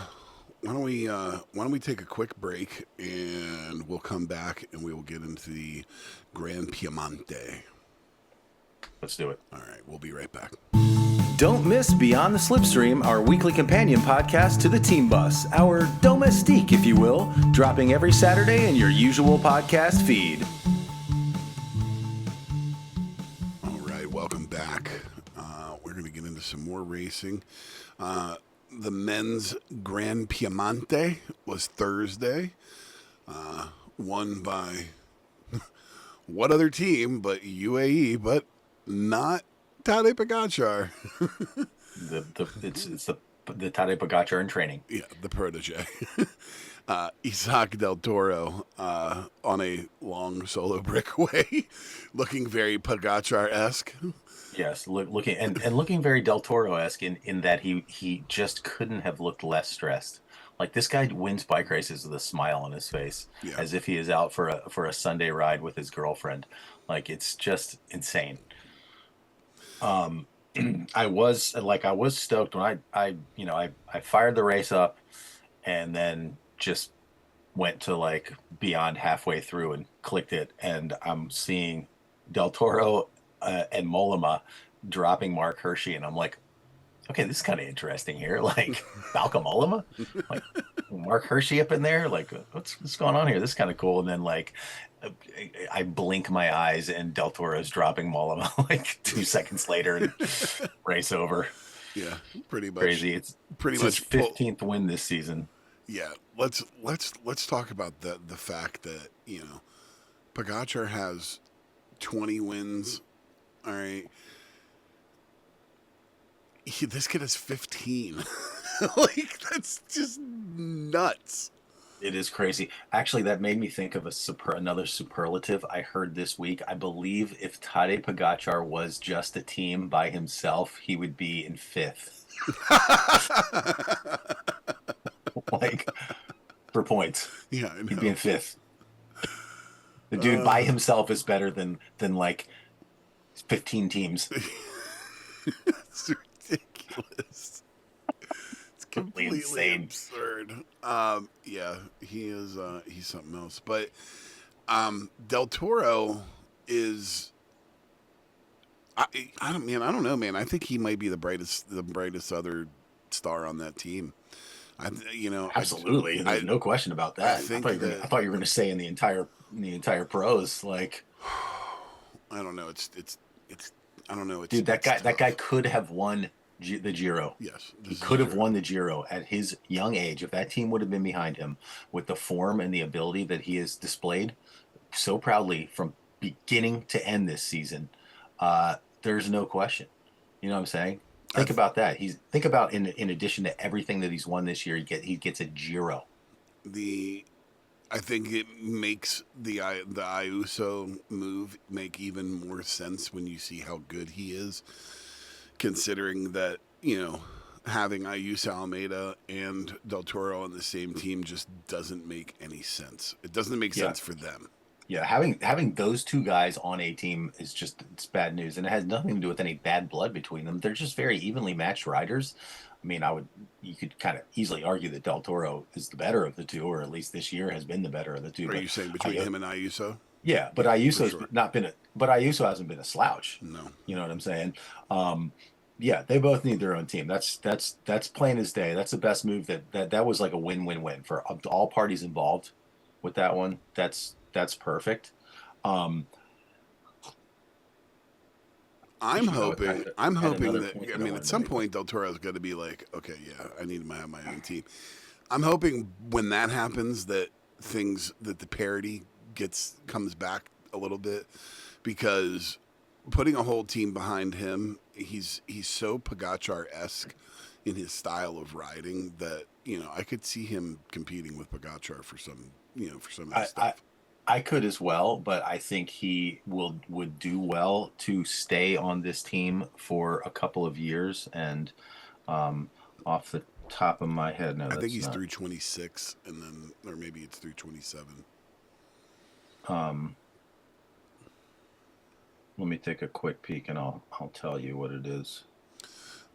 don't we take a quick break and we'll come back and we will get into the Gran Piemonte. Let's do it. All right, we'll be right back. Don't miss Beyond the Slipstream, our weekly companion podcast to the Team Bus, our domestique, if you will, dropping every Saturday in your usual podcast feed. All right, welcome back. We're going to get into some more racing. The men's Gran Piemonte was Thursday, won by what other team but UAE, but not Tadej Pogacar. It's the Tadej Pogacar in training. Yeah, the protege. Isaac Del Toro on a long solo breakaway, looking very Pogacar-esque. Yes, looking very Del Toro-esque in that he just couldn't have looked less stressed. Like this guy wins bike races with a smile on his face, as if he is out for a Sunday ride with his girlfriend. Like it's just insane. I was stoked when I fired the race up and then just went to like beyond halfway through and clicked it, and I'm seeing Del Toro and Mollema dropping Mark Hershey, and I'm like, okay, this is kind of interesting here. Like Malcolm Mollema, like Mark Hershey up in there, like what's going on here? This is kind of cool. And then like I blink my eyes and Del Toro's dropping Mollema like 2 seconds later and race over. Yeah, pretty much crazy. It's his 15th win this season. Yeah, let's talk about the fact that Pogacar has 20 wins. All right. This kid has 15. Like, that's just nuts. It is crazy. Actually, that made me think of another superlative I heard this week. I believe if Tadej Pogacar was just a team by himself, he would be in 5th. Like, for points. Yeah, I know. He'd be in 5th. The dude by himself is better than like 15 teams. It's ridiculous. It's completely completely insane. absurd. Yeah, he is. He's something else. But Del Toro is. I don't, man. I don't know, man. I think he might be the brightest other star on that team. I, you know, Absolutely, there's I, no question about I that. think I that thought you were gonna say in the entire pros. Like, I don't know. It's. I don't know. dude, It's that guy tough. could have won the Giro. Yes, He this is could have true. won the Giro at his young age if that team would have been behind him with the form and the ability that he has displayed so proudly from beginning to end this season. There's no question. You know what I'm saying? I Think about that. Think about in addition to everything that he's won this year, he gets a Giro. the I think it makes the Iuso move make even more sense when you see how good he is, considering that having Ayuso Almeida and Del Toro on the same team just doesn't make any sense. It doesn't make Yeah, sense for them. yeah. Having those two guys on a team is just it's bad news, and it has nothing to do with any bad blood between them. They're just very evenly matched riders. I mean, you could kind of easily argue that Del Toro is the better of the two, or at least this year has been the better of the two. Are But you saying between I, him and Ayuso? yeah, but Yeah, for Ayuso's sure. not been but Ayuso hasn't been a slouch. No. You know what I'm saying? Um, yeah, they both need their own team. That's plain as day. That's the best move. That was like a win-win-win for all parties involved with that one. That's perfect. Um, I'm I hoping. I'm had hoping another that. point I that I mean, at wanted to some make. point, Del Toro's got to be like, okay, yeah, I need to have my own team. I'm hoping when that happens that the parity comes back a little bit, because putting a whole team behind him, he's so Pogacar esque in his style of riding that I could see him competing with Pogacar for some of this I, I stuff. I could as well, but I think he would do well to stay on this team for a couple of years. And um, off the top of my head, no, I think that's he's not. 326, and then or maybe it's 327. Um, Let me take a quick peek, and I'll tell you what it is.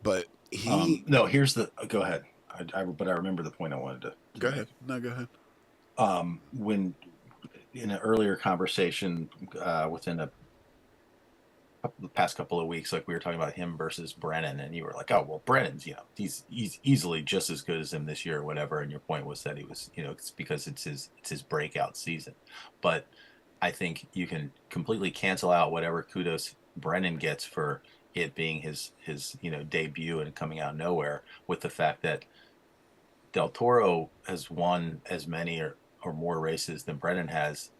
But he No, here's the. Go ahead. But I remember the point I wanted to Go ahead. make. No, go ahead. When in an earlier conversation within the past couple of weeks, like we were talking about him versus Brennan, and you were like, "Oh, well, Brennan's, he's easily just as good as him this year, or whatever." And your point was that he was, it's because it's his breakout season. But I think you can completely cancel out whatever kudos Brennan gets for it being his debut and coming out of nowhere with the fact that Del Toro has won as many or more races than Brennan has,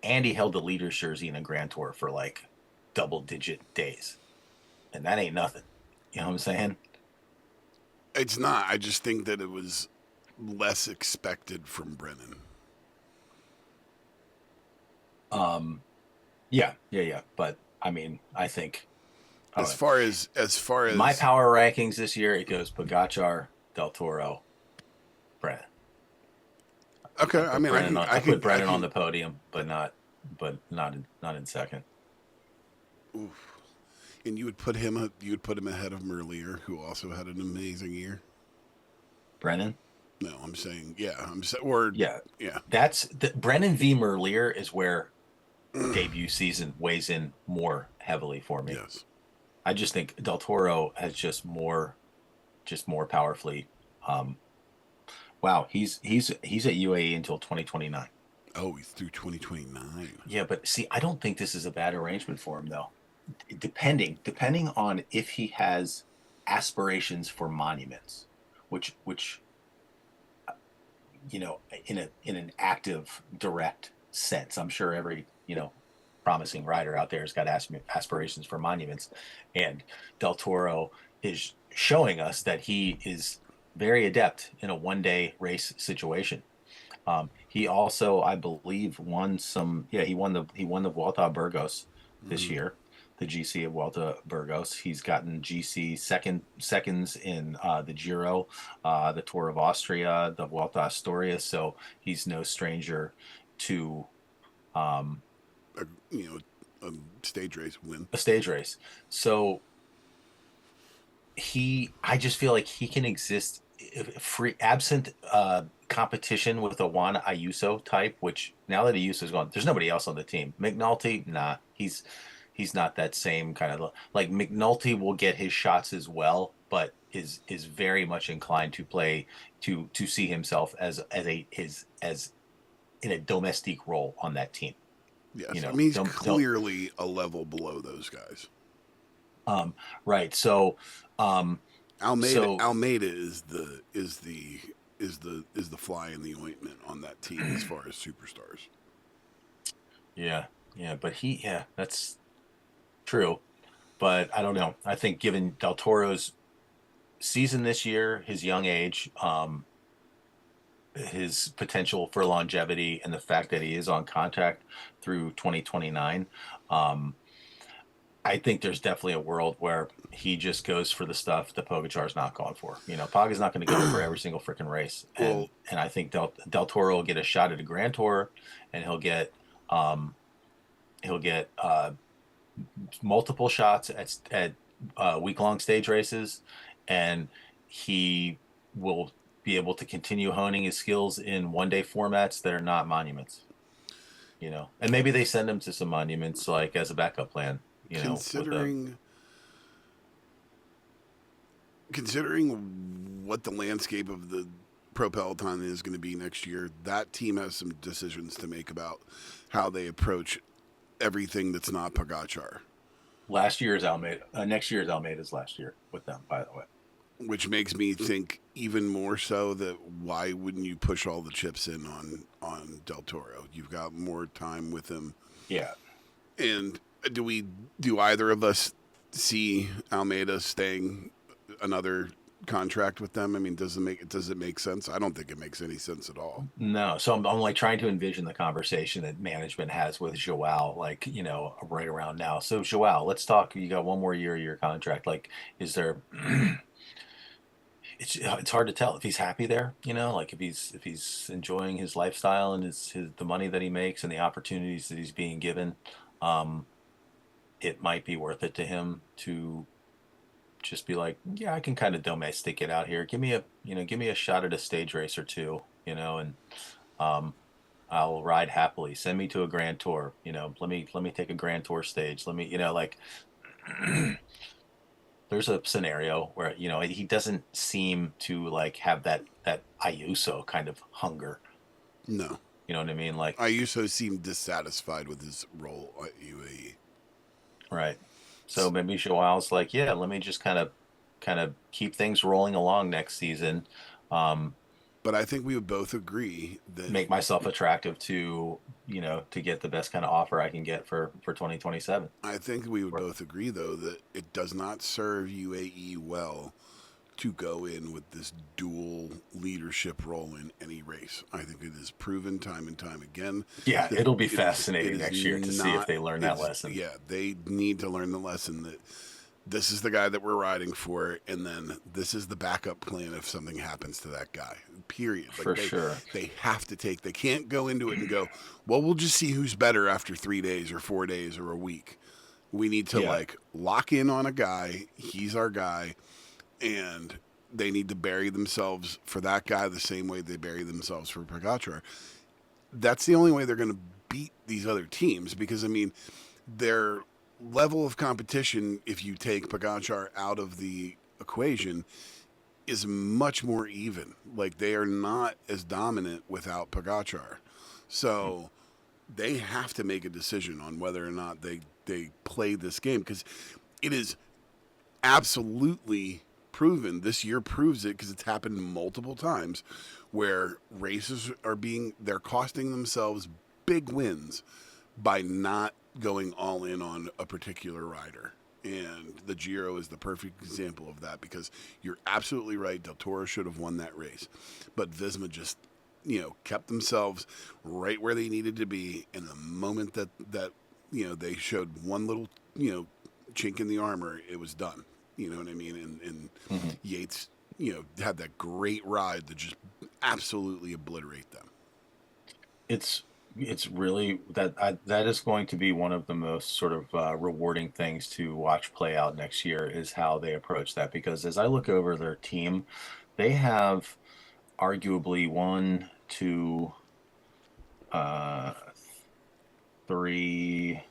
and he held the leader's jersey in a Grand Tour for like double digit days, and that ain't nothing. You know what I'm saying? It's not. I just think that it was less expected from Brennan. Um, yeah, yeah, yeah. But I mean, I think I don't As know. far as In my power rankings this year, it goes Pogacar, Del Toro, Brennan. okay, I mean, I put I Brennan on can. the podium, not in second. Oof. And you would put him ahead of Merlier, who also had an amazing year. Brennan, No, I'm saying, yeah, or yeah, yeah, that's the Brennan v Merlier is where debut season weighs in more heavily for me. yes. I just think Del Toro has just more powerfully. Um, wow, he's at UAE until 2029. Oh, he's through 2029. Yeah, but see, I don't think this is a bad arrangement for him though. Depending on if he has aspirations for monuments, which in an active direct sense, I'm sure every promising rider out there has got aspirations for monuments, and Del Toro is showing us that he is very adept in a one-day race situation. He also, I believe, won some. Yeah, he won the Vuelta a Burgos this Hmm. year, the GC of Vuelta Burgos. He's gotten GC seconds in the Giro, the Tour of Austria, the Vuelta a Asturias. So he's no stranger to um, A, a stage race win. a stage race. So I just feel like he can exist free absent competition with a Juan Ayuso type, which now that Ayuso's gone, there's nobody else on the team. McNulty, nah, he's not that same kind of like McNulty will get his shots as well, but is very much inclined to play to see himself as in a domestique role on that team. Yes, I mean he's Don't clearly a level below those guys. right. So Almeida so Almeida is the fly in the ointment on that team as far as superstars. yeah, yeah, but yeah, that's true. But I don't know. I think given Del Toro's season this year, his young age, his potential for longevity, and the fact that he is on contract through 2029, I think there's definitely a world where he just goes for the stuff that Pogacar's not going for. Paga's not going to go for every single freaking race, and Well, I think Del Toro will get a shot at a Grand Tour, and um, he'll get multiple shots at week long stage races, and he will be able to continue honing his skills in 1 day formats that are not monuments. And maybe they send him to some monuments like as a backup plan. With a considering considering what the landscape of the Pro Peloton is going to be next year, that team has some decisions to make about how they approach everything that's not Pogacar. last year's Almeida, next year's Almeida's last year with them, by the way. Which makes me think even more so that why wouldn't you push all the chips in on Del Toro? You've got more time with him. Yeah. And do either of us see Almeida staying another contract with them? I mean, does it make sense? I don't think it makes any sense at all. No. So I'm like trying to envision the conversation that management has with Joao, like, right around now. So Joao, let's talk. You got one more year of your contract. Like, is there it's hard to tell if he's happy there, like if he's enjoying his lifestyle and his the money that he makes and the opportunities that he's being given. It might be worth it to him to just be like, yeah, I can kind of domestic it out here. Give me a shot at a stage race or two, and I'll ride happily. Send me to a Grand Tour, let me take a Grand Tour stage. Let me, like there's a scenario where, he doesn't seem to like have that Ayuso kind of hunger. No. You know what I mean? Like Ayuso seemed dissatisfied with his role at UAE. right. So maybe Joao's like, yeah, let me just kind of keep things rolling along next season. But I think we would both agree that Make myself attractive to get the best kind of offer I can get for 2027. I think we would both agree though that it does not serve UAE well to go in with this dual leadership role in any race. I think it is proven time and time again. Yeah, it'll be it fascinating is next year to see if they learn that lesson. Yeah, they need to learn the lesson that this is the guy that we're riding for, and then this is the backup plan if something happens to that guy. Period. For sure. They have to they can't go into it and go, well, we'll just see who's better after 3 days or 4 days or a week. We need to lock in on a guy. He's our guy. And they need to bury themselves for that guy the same way they bury themselves for Pogacar. That's the only way they're going to beat these other teams because, I mean, their level of competition, if you take Pogacar out of the equation, is much more even. Like, they are not as dominant without Pogacar. So they have to make a decision on whether or not they play this game because it is absolutely proven. This year proves it because it's happened multiple times where races they're costing themselves big wins by not going all in on a particular rider. And the Giro is the perfect example of that because you're absolutely right. Del Toro should have won that race, but Visma just, kept themselves right where they needed to be. And the moment that they showed one little, chink in the armor, it was done. You know what I mean? And Yates, had that great ride to just absolutely obliterate them. It's really that is going to be one of the most sort of rewarding things to watch play out next year is how they approach that, because as I look over their team, they have arguably one, two, uh, three,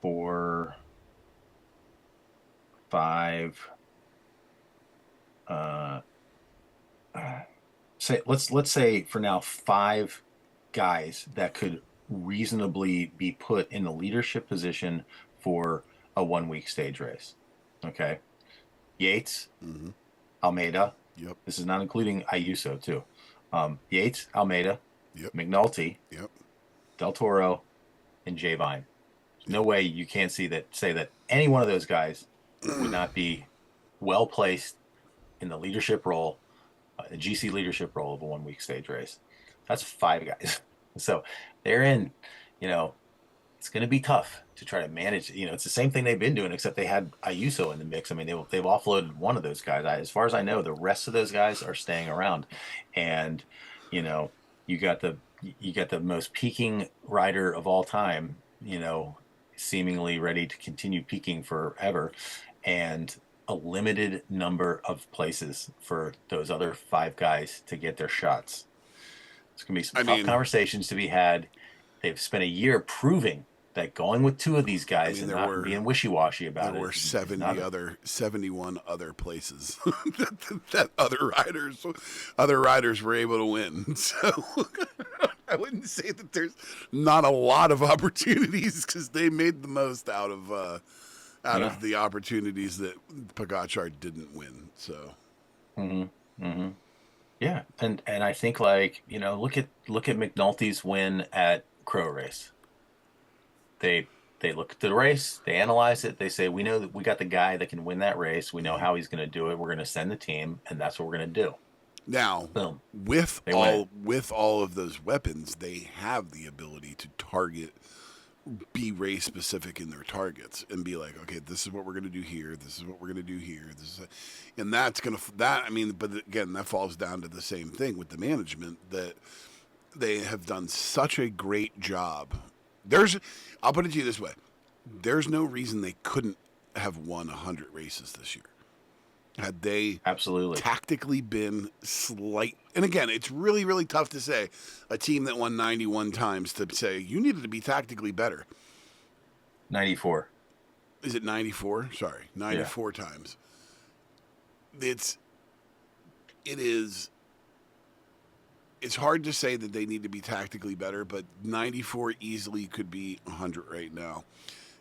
four, five. Uh, let's say for now five guys that could reasonably be put in the leadership position for a 1 week stage race. Okay, Yates, Mm-hmm. Almeida. Yep. This is not including Ayuso too. Yates, Almeida, Yep. McNulty, Yep. Del Toro, and Jay Vine. There's no Yep. way you can't say that any one of those guys would not be well placed in the leadership role, the GC leadership role of a 1 week stage race. That's five guys. So they're in, you know, it's going to be tough to try to manage. You know, it's the same thing they've been doing, except they had Ayuso in the mix. I mean, they've offloaded one of those guys. As far as I know, the rest of those guys are staying around. And, you know, you got the most peaking rider of all time, you know, seemingly ready to continue peaking forever, and a limited number of places for those other five guys to get their shots. It's going to be some tough conversations to be had. They've spent a year proving that going with two of these guys and not being wishy-washy about it. There were 71 other places that other riders were able to win. So I wouldn't say that there's not a lot of opportunities, because they made the most out of the opportunities that Pogačar didn't win. So. Mm-hmm. Mm-hmm. Yeah, and I think, like, you know, look at McNulty's win at Crow Race. They look at the race, they analyze it, they say, we know that we got the guy that can win that race. We know how he's going to do it. We're going to send the team, and that's what we're going to do. Now, boom, with all of those weapons, they have the ability to target, be race specific in their targets, and be like, okay, this is what we're going to do here. This is what we're going to do here. And that's going to but again, that falls down to the same thing with the management, that they have done such a great job. I'll put it to you this way: there's no reason they couldn't have won 100 races this year had they absolutely tactically been slight. And again, it's really, really tough to say a team that won 91 times to say you needed to be tactically better. 94. Is it 94? Sorry, 94 times. It's hard to say that they need to be tactically better, but 94 easily could be 100 right now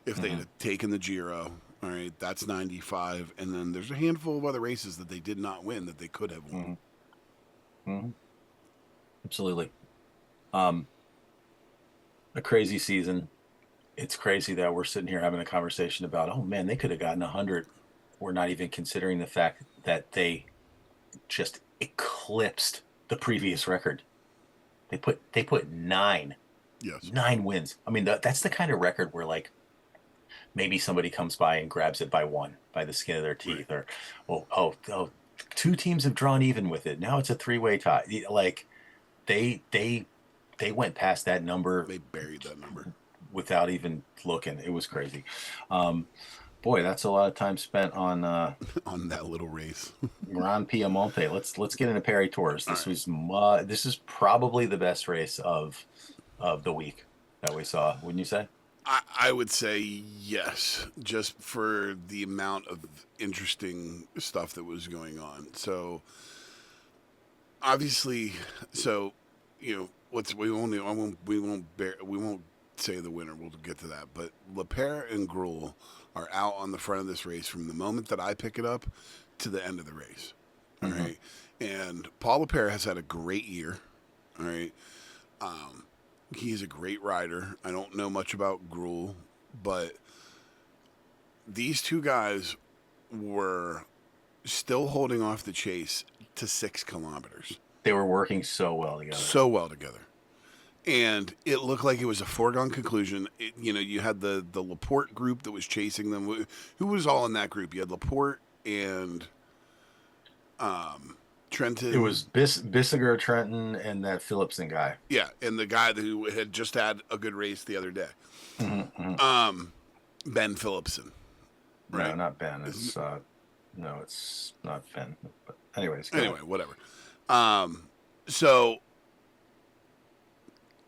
if they had taken the Giro. All right, that's 95, and then there's a handful of other races that they did not win that they could have won. Mm-hmm. Absolutely. A crazy season. It's crazy that we're sitting here having a conversation about, oh man, they could have gotten 100. We're not even considering the fact that they just eclipsed the previous record. They put 9. Yes. 9 wins. I mean, that's the kind of record where, like, maybe somebody comes by and grabs it by the skin of their teeth, right. Or, oh, 2 teams have drawn even with it. Now it's a 3-way tie. Like, they went past that number. They buried that number without even looking. It was crazy. Boy, that's a lot of time spent on that little race. Gran Piemonte. Let's get into Perry Tours. This is probably the best race of the week that we saw. Wouldn't you say? I would say yes, just for the amount of interesting stuff that was going on. So obviously, we won't say the winner. We'll get to that. But Lepere and Gruel are out on the front of this race from the moment that I pick it up to the end of the race. All right, and Paul Lepere has had a great year. All right. He's a great rider. I don't know much about Gruel, but these two guys were still holding off the chase to 6 kilometers. They were working so well together. And it looked like it was a foregone conclusion. You had the Laporte group that was chasing them. Who was all in that group? You had Laporte and Trenton. It was Bissiger, Trenton, and that Philipsen guy. Yeah, and the guy who had just had a good race the other day. Ben Philipsen. Right? No, not Ben. It's not Ben. Anyways, Anyway, whatever. So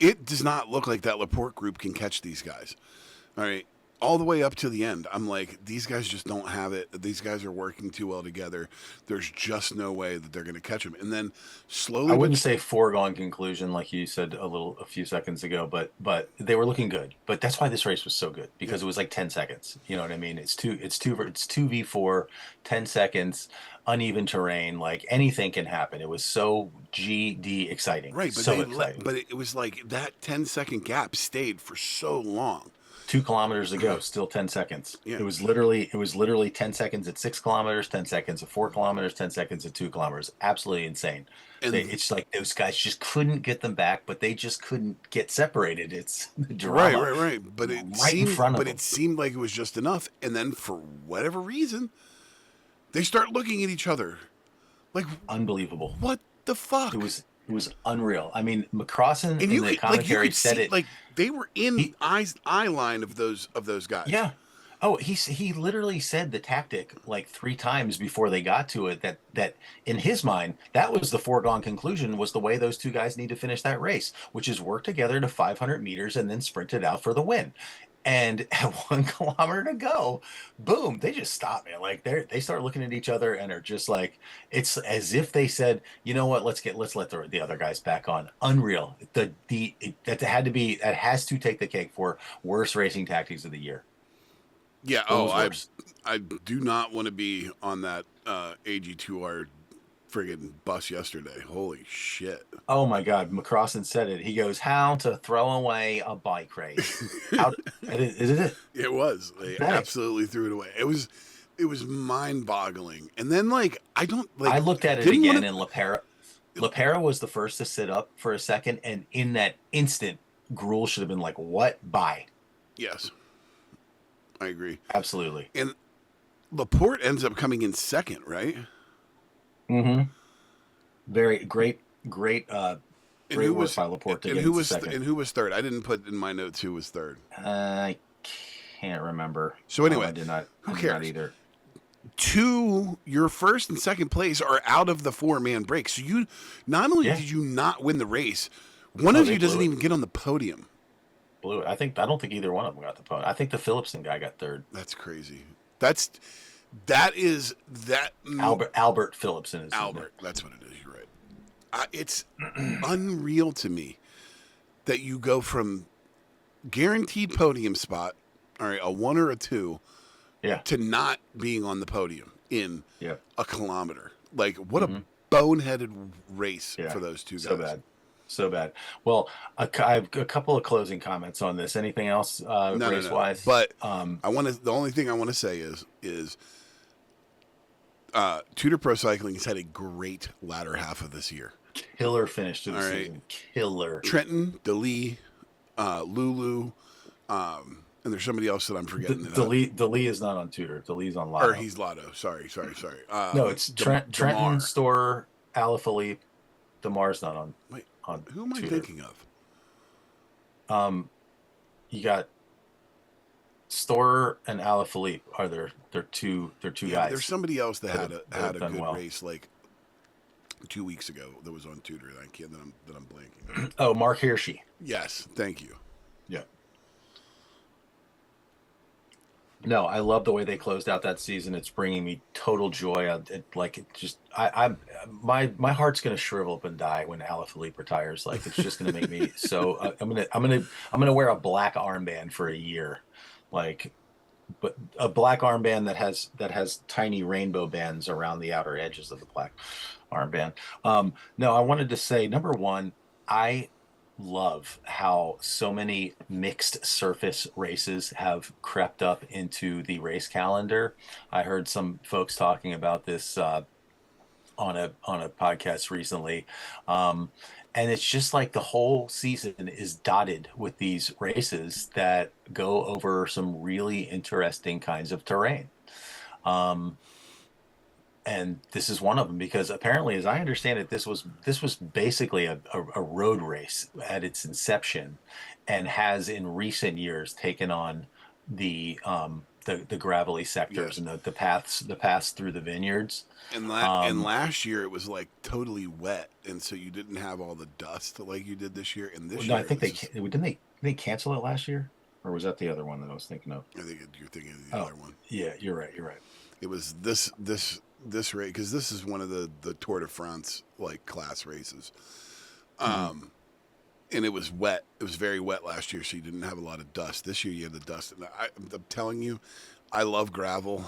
it does not look like that Laporte group can catch these guys. All right. All the way up to the end, I'm like, these guys just don't have it. These guys are working too well together. There's just no way that they're going to catch them. And then slowly, I wouldn't say foregone conclusion like you said a few seconds ago, but they were looking good. But that's why this race was so good, because it was like 10 seconds. You know what I mean? It's 2v4, 10 seconds, uneven terrain. Like anything can happen. It was so GD exciting. right? But So exciting. but it was like that 10-second gap stayed for so long. 2 kilometers ago, still 10 seconds. Yeah. It was literally 10 seconds at 6 kilometers, 10 seconds at 4 kilometers, 10 seconds at 2 kilometers. Absolutely insane. And It's like those guys just couldn't get them back, but they just couldn't get separated. It's the drama. Right. But it Right seemed, in front of but them. it seemed like it was just enough. And then for whatever reason, they start looking at each other, like, Unbelievable. what the fuck? It was unreal. I mean, McCrossan and in you the could, like, you commentary could said see, it. like, they were in eye line of those guys. Yeah. Oh, he literally said the tactic like 3 times before they got to it, that in his mind, that was the foregone conclusion, was the way those 2 guys need to finish that race, which is work together to 500 meters and then sprint it out for the win. And at 1 kilometer to go, boom, they just stop, man. Like they start looking at each other and are just like, it's as if they said, you know what, let's let the other guys back on. Unreal. That has to take the cake for worst racing tactics of the year. Yeah. Worse. I do not want to be on that AG2R friggin' bus yesterday. Holy shit. Oh my God, McCrossan said it. He goes, "How to throw away a bike race?" Is it? It was. They Right. absolutely threw it away. It was mind-boggling. And then, like, I don't like. I looked at it didn't again, wanna- and LaPera was the first to sit up for a second, and in that instant, Gruel should have been like, "What? Bye." Yes, I agree. Absolutely. And Laporte ends up coming in second, right? Mm-hmm. Very great work by Laporte to and get who into was second. and who was third? I didn't put in my notes who was third. I can't remember. So anyway, I did not. who I did cares? not either. Your first and second place are out of the 4-man break. So you not only Yeah. did you not win the race, one of they you doesn't blew it. even get on the podium. Blew it. I don't think either one of them got the podium. I think the Phillipson guy got third. That's crazy. That Albert Phillipson is Albert. That's what it is. You're right. It's unreal to me that you go from guaranteed podium spot, all right, a 1 or a 2, Yeah. to not being on the podium in Yeah. a kilometer. Like, what a boneheaded race Yeah. for those 2 guys. So bad. Well, I have a couple of closing comments on this. Anything else race wise? But the only thing I want to say is Tudor Pro Cycling has had a great latter half of this year. Killer finish to the All right. season. Killer. Trenton, DeLee, Lulu, and there's somebody else that I'm forgetting. DeLee is not on Tudor. DeLee's on Lotto. Or he's Lotto. Sorry. No, it's Trenton, Demar. Store, Alaphilippe. Demar's not on. Wait, on who am I Tudor. thinking of? You got Store and Alaphilippe. They're two guys. There's somebody else that had a done good well. race like 2 weeks ago that was on Tudor that I'm blanking. Oh, Mark Hirschi. Yes, thank you. Yeah. No, I love the way they closed out that season. It's bringing me total joy. My heart's gonna shrivel up and die when Alaphilippe retires. Like, it's just gonna make me so. I'm gonna wear a black armband for a year, like, but a black armband that has tiny rainbow bands around the outer edges of the black armband. No, I wanted to say, number one, I love how so many mixed surface races have crept up into the race calendar. I heard some folks talking about this on a podcast recently, and it's just like the whole season is dotted with these races that go over some really interesting kinds of terrain. And this is one of them, because apparently, as I understand it, this was basically a road race at its inception, and has in recent years taken on the the gravelly sectors Yes. and the paths through the vineyards. And last year it was like totally wet, and so you didn't have all the dust like you did this year. And this No, I year it think was just, didn't they cancel it last year, or was that the other one that I was thinking of? I think you're thinking of the Oh, other one. yeah, you're right. You're right. It was this race, because this is one of the Tour de France like class races. And it was wet. It was very wet last year, so you didn't have a lot of dust. This year you had the dust. And I'm telling you, I love gravel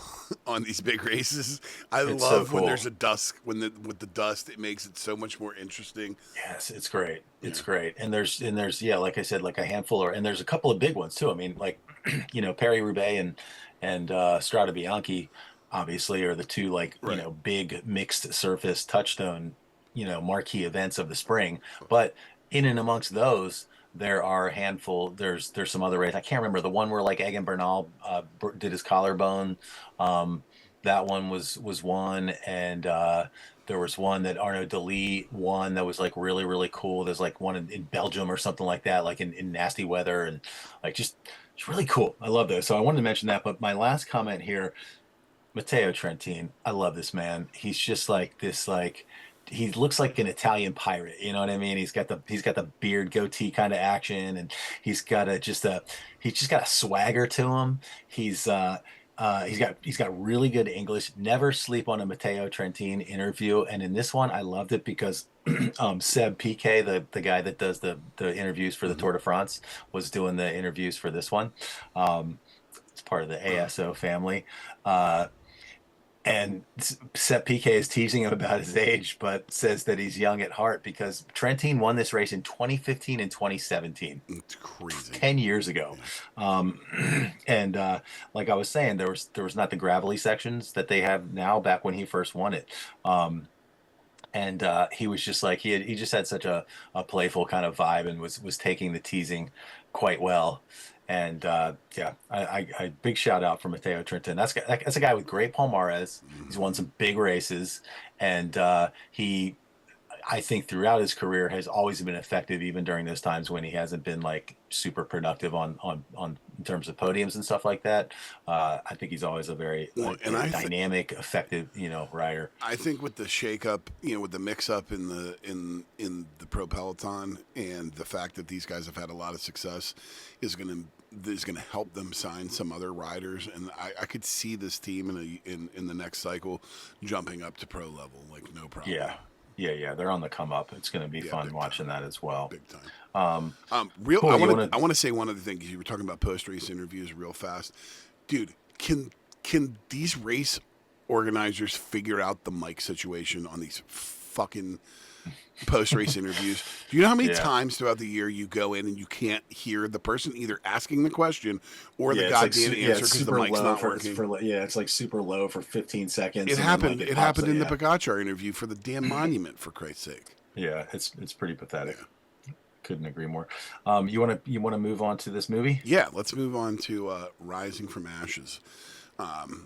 on these big races. I It's so love when cool. there's a dust, with the dust, it makes it so much more interesting. Yes, it's great. Yeah. It's great. And there's yeah, like I said, like a handful, and there's a couple of big ones too. I mean, like Paris Roubaix and Strade Bianche, obviously, are the two, like, Right. big mixed surface touchstone, marquee events of the spring. But in and amongst those, there are a handful. There's some other races. I can't remember the one where, like, Egan Bernal did his collarbone. That one was one, and there was one that Arnaud Delis won that was, like, really, really cool. There's, like, one in Belgium or something like that, like in nasty weather, and, like, just it's really cool. I love those. So I wanted to mention that. But my last comment here, Matteo Trentin, I love this man. He's just like this, like, he looks like an Italian pirate. You know what I mean? He's got the beard goatee kind of action, and he's got he's just got a swagger to him. He's got really good English. Never sleep on a Matteo Trentin interview. And in this one, I loved it because Seb PK, the guy that does the interviews for the Tour de France, was doing the interviews for this one. It's part of the ASO family. And Sep PK is teasing him about his age, but says that he's young at heart because Trentin won this race in 2015 and 2017, It's crazy. 10 years ago. And like I was saying, there was not the gravelly sections that they have now back when he first won it. And he was just like, he just had such a playful kind of vibe, and was taking the teasing quite well. And yeah, I big shout out for Matteo Trentin. That's a guy with great palmares. He's won some big races, and I think throughout his career has always been effective, even during those times when he hasn't been, like, super productive on in terms of podiums and stuff like that. I think he's always a very, Well, like, and dynamic, effective, rider. I think with the shake up, with the mix up in the pro peloton, and the fact that these guys have had a lot of success, is gonna help them sign some other riders, and I could see this team in the next cycle jumping up to pro level, like, no problem. Yeah, they're on the come up. It's going to be fun watching that as well. Big time. Cool, I want to say one other thing, because you were talking about post race interviews real fast, dude. Can these race organizers figure out the mic situation on these fucking post race interviews? Do you know how many times throughout the year you go in and you can't hear the person either asking the question or the goddamn answer because the mic's not working? It's like super low for 15 seconds. It happened. It happened in the Pogacar interview for the damn monument, for Christ's sake. Yeah, it's pretty pathetic. Yeah. Couldn't agree more. You want to move on to this movie? Yeah, let's move on to Rising from Ashes.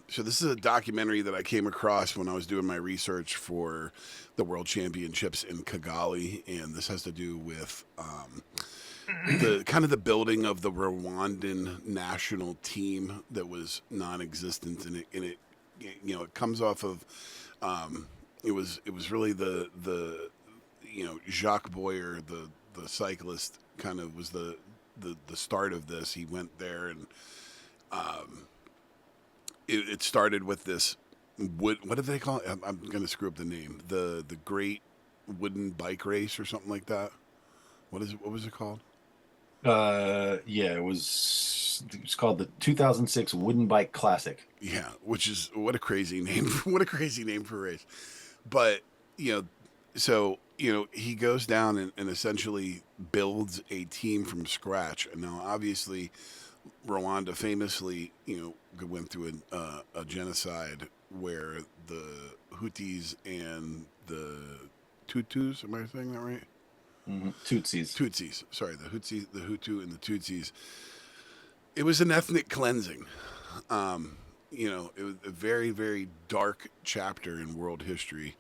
So this is a documentary that I came across when I was doing my research for the World Championships in Kigali, and this has to do with the kind of the building of the Rwandan national team that was non-existent, and it comes off of it was really the Jacques Boyer, the cyclist, kind of was the start of this. He went there, and it started with this what did they call it? I'm going to screw up the name. The Great Wooden Bike Race or something like that. What was it called? Yeah, it was called the 2006 Wooden Bike Classic. Yeah, which is what a crazy name. What a crazy name for a race. But, so, he goes down and essentially builds a team from scratch. And now, obviously, Rwanda famously, went through a genocide where the Hutus and the Tutus, am I saying that right? Mm-hmm. Tutsis. Sorry, the Hutu and the Tutsis. It was an ethnic cleansing. It was a very, very dark chapter in world history.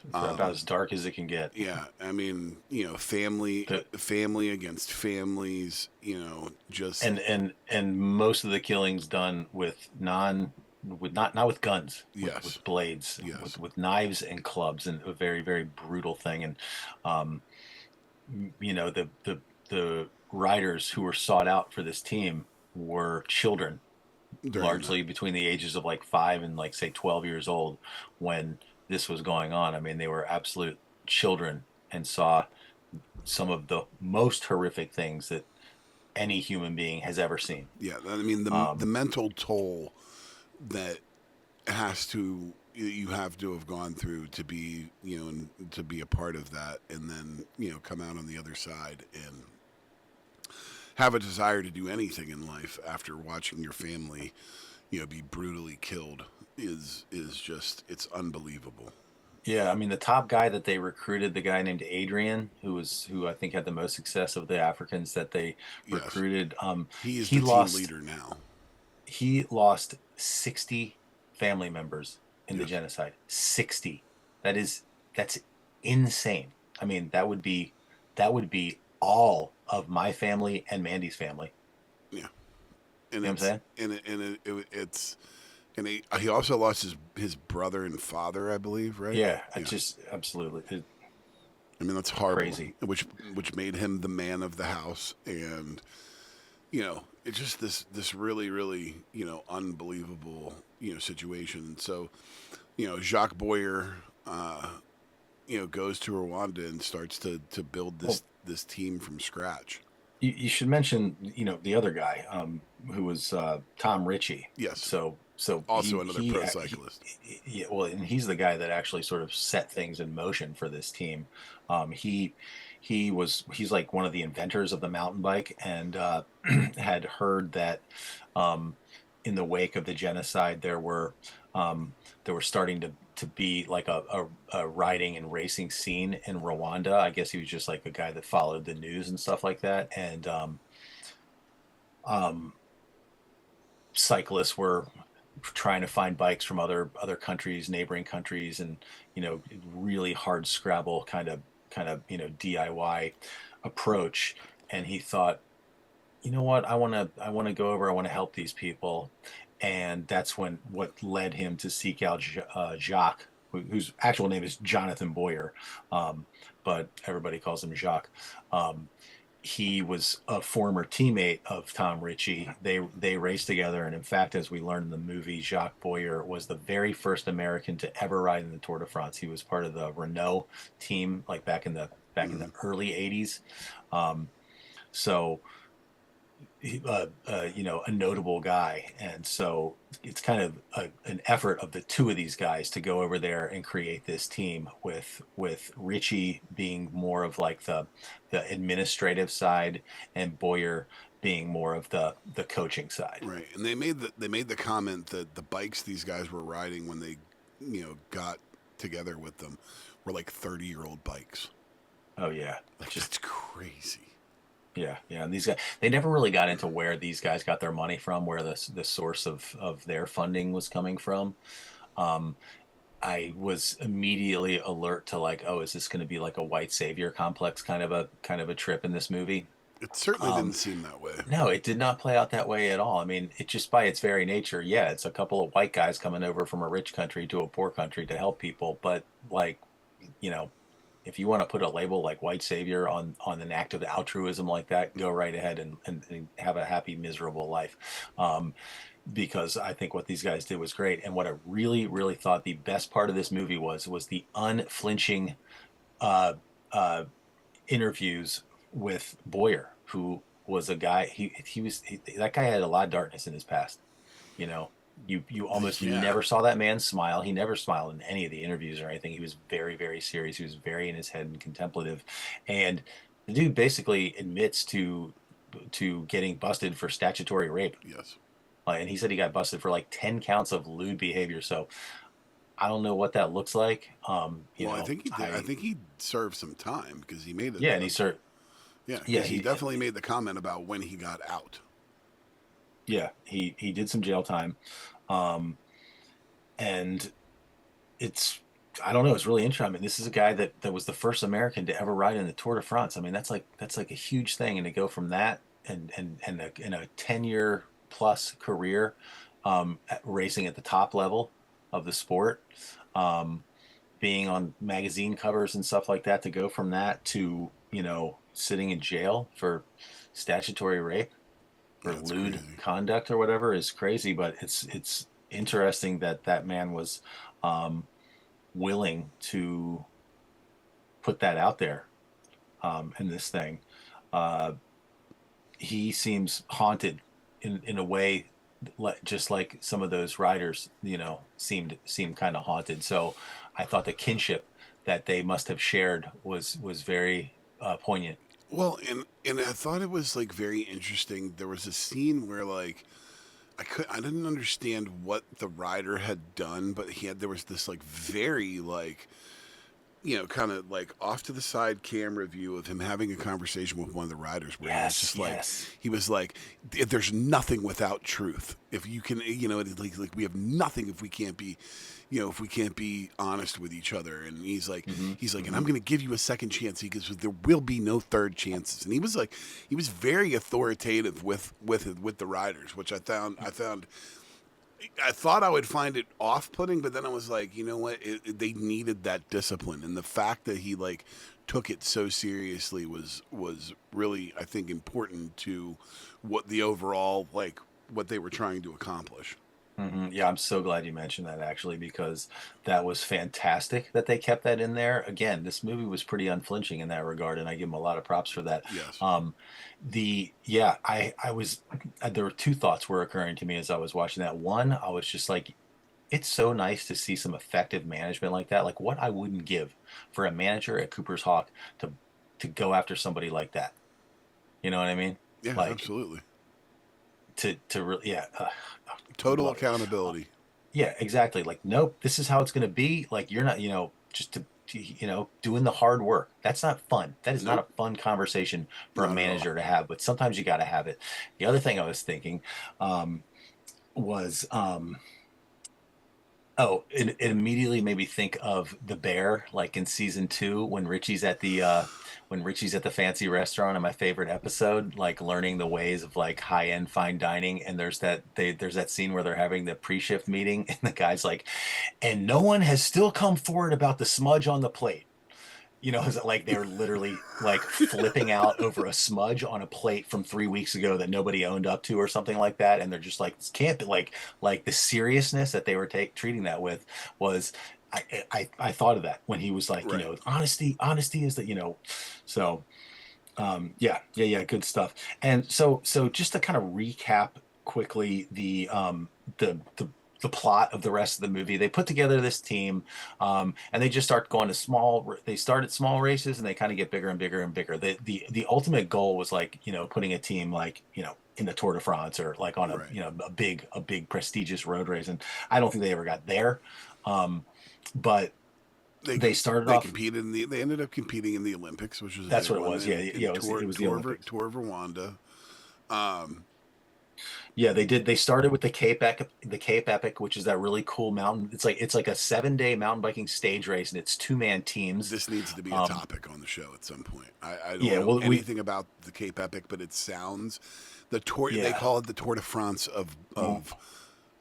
about as dark as it can get. Yeah, I mean, family The- against families, just and most of the killings done with not with guns, yes, with blades, yes, with knives and clubs, and a very very brutal thing. And um, the riders who were sought out for this team were children, during that. largely between the ages of like 5 and like say 12 years old when this was going on. I mean, they were absolute children and saw some of the most horrific things that any human being has ever seen. Yeah, I mean the Um, mental toll that has to you have to have gone through to be and to be a part of that, and then come out on the other side and have a desire to do anything in life after watching your family be brutally killed is just, it's unbelievable. yeah, I mean the top guy that they recruited, the guy named Adrian, who I think had the most success of the Africans that they Yes, recruited. he is He the team lost leader now. he lost 60 family members in the Yes. genocide. 60. That's insane. I mean, that would be all of my family and Mandy's family. Yeah, You and know what I'm saying? it's and he also lost his brother and father, I believe, right? Yeah, I Yeah. just absolutely I mean, that's horrible. crazy. Which made him the man of the house, and it's just this really really unbelievable situation. So Jacques Boyer goes to Rwanda and starts to build Well, this team from scratch. you should mention, the other guy, who was Tom Ritchie. Yes, So also another pro cyclist. yeah, well, and he's the guy that actually sort of set things in motion for this team. He's like one of the inventors of the mountain bike, and had heard that um, in the wake of the genocide, there were starting to be like a riding and racing scene in Rwanda. I guess he was just like a guy that followed the news and stuff like that. And um, cyclists were trying to find bikes from other countries, neighboring countries, and really hard scrabble kind of DIY approach. And he thought, you know what, I want to go over, I want to help these people. And that's what led him to seek out Jacques, whose actual name is Jonathan Boyer, um, but everybody calls him Jacques. Um, he was a former teammate of Tom Ritchie. They raced together, and in fact, as we learned in the movie, Jacques Boyer was the very first American to ever ride in the Tour de France. He was part of the Renault team, like back in the early '80s. Um, so a notable guy. And so it's kind of an effort of the two of these guys to go over there and create this team, with Richie being more of like the administrative side, and Boyer being more of the coaching side. Right, and they made the comment that the bikes these guys were riding when they got together with them were like 30-year-old bikes. Oh yeah, Like, that's crazy. yeah, yeah. And these guys, they never really got into where these guys got their money from, where the source of their funding was coming from. Um, I was immediately alert to like, oh, is this going to be like a white savior complex kind of a trip in this movie? It certainly didn't Um, seem that way. no, it did not play out that way at all. I mean, it just by its very nature, yeah, it's a couple of white guys coming over from a rich country to a poor country to help people. But like, you know, if you want to put a label like white savior on an act of altruism like that, go right ahead and have a happy, miserable life. Because I think what these guys did was great. And what I really, really thought the best part of this movie was the unflinching uh, uh, interviews with Boyer, who was a guy. That guy had a lot of darkness in his past. You know, you almost Yeah, never saw that man smile. He never smiled in any of the interviews or anything. He was very, very serious. He was very in his head and contemplative. And the dude basically admits to getting busted for statutory rape. yes. And he said he got busted for like 10 counts of lewd behavior. So I don't know what that looks like. Well, I think he did. I think he served some time because he made it. Yeah, and he sort Yeah, yeah, because he definitely made the comment about when he got out. he did some jail time. Um, and it's I don't know. It's really interesting. I mean, this is a guy that was the first American to ever ride in the Tour de France. I mean, that's like a huge thing, and to go from that and a 10-year plus career racing at the top level of the sport, um, being on magazine covers and stuff like that, to go from that to sitting in jail for statutory rape or That's lewd crazy. conduct or whatever is crazy. But it's interesting that that man was um, willing to put that out there in this thing. Uh, he seems haunted in a way, just like some of those riders, seemed kind of haunted. So I thought the kinship that they must have shared was very poignant. Well, and I thought it was like very interesting. There was a scene where like I didn't understand what the rider had done, but there was this like very like kind of like off to the side camera view of him having a conversation with one of the riders where he was Yes, just like, yes. he was like, there's nothing without truth. If you can, it's like we have nothing if we can't be, if we can't be honest with each other. And Hmm. he's like, and Hmm. I'm going to give you a second chance. He goes, there will be no third chances. And he was like, he was very authoritative with the riders, which I thought I would find it off-putting, but then I was like, you know what? They needed that discipline, and the fact that he like took it so seriously was really, I think, important to what the overall like what they were trying to accomplish. Hmm. Yeah, I'm so glad you mentioned that, actually, because that was fantastic that they kept that in there. Again, this movie was pretty unflinching in that regard, and I give them a lot of props for that. Yes. Um, I was there were two thoughts were occurring to me as I was watching that. One, I was just like, it's so nice to see some effective management like that. Like, what I wouldn't give for a manager at Cooper's Hawk to go after somebody like that. You know what I mean? Yeah, Like, absolutely. to really, yeah, would Total love it. accountability. Yeah, exactly. Like, nope, this is how it's going to be. Like, you're not, just doing the hard work. That's not fun. That is not Nope, a fun conversation for a not at all. manager to have, but sometimes you got to have it. The other thing I was thinking um, was, oh, it immediately made me think of the bear, like in season two, when Richie's at the fancy restaurant in my favorite episode, like learning the ways of like high end fine dining. And there's that scene where they're having the pre-shift meeting, and the guy's like, and no one has still come forward about the smudge on the plate. Is it like they're literally like flipping out over a smudge on a plate from 3 weeks ago that nobody owned up to or something like that, and they're just like, this can't be like the seriousness that they were treating that with was. I thought of that when he was like, Right. honesty is that, so yeah, good stuff. And so just to kind of recap quickly the plot of the rest of the movie. They put together this team, and they just start going to they start at small races, and they kind of get bigger and bigger and bigger. The ultimate goal was like, putting a team like, in the Tour de France, or like on a, Right. a big prestigious road race. And I don't think they ever got there. Um, but they started They off. competed in they ended up competing in the Olympics, which was a That's big what it one, was. Yeah, in yeah, it was the Olympics. Tour of Rwanda. Um, Yeah, they did. They started with the Cape Epic, which is that really cool mountain. It's like a 7-day mountain biking stage race, and it's two-man teams. This needs to be a Um, topic on the show at some point. I don't yeah, know well, anything about the Cape Epic, but it sounds the tour. They yeah, call it the Tour de France mhm.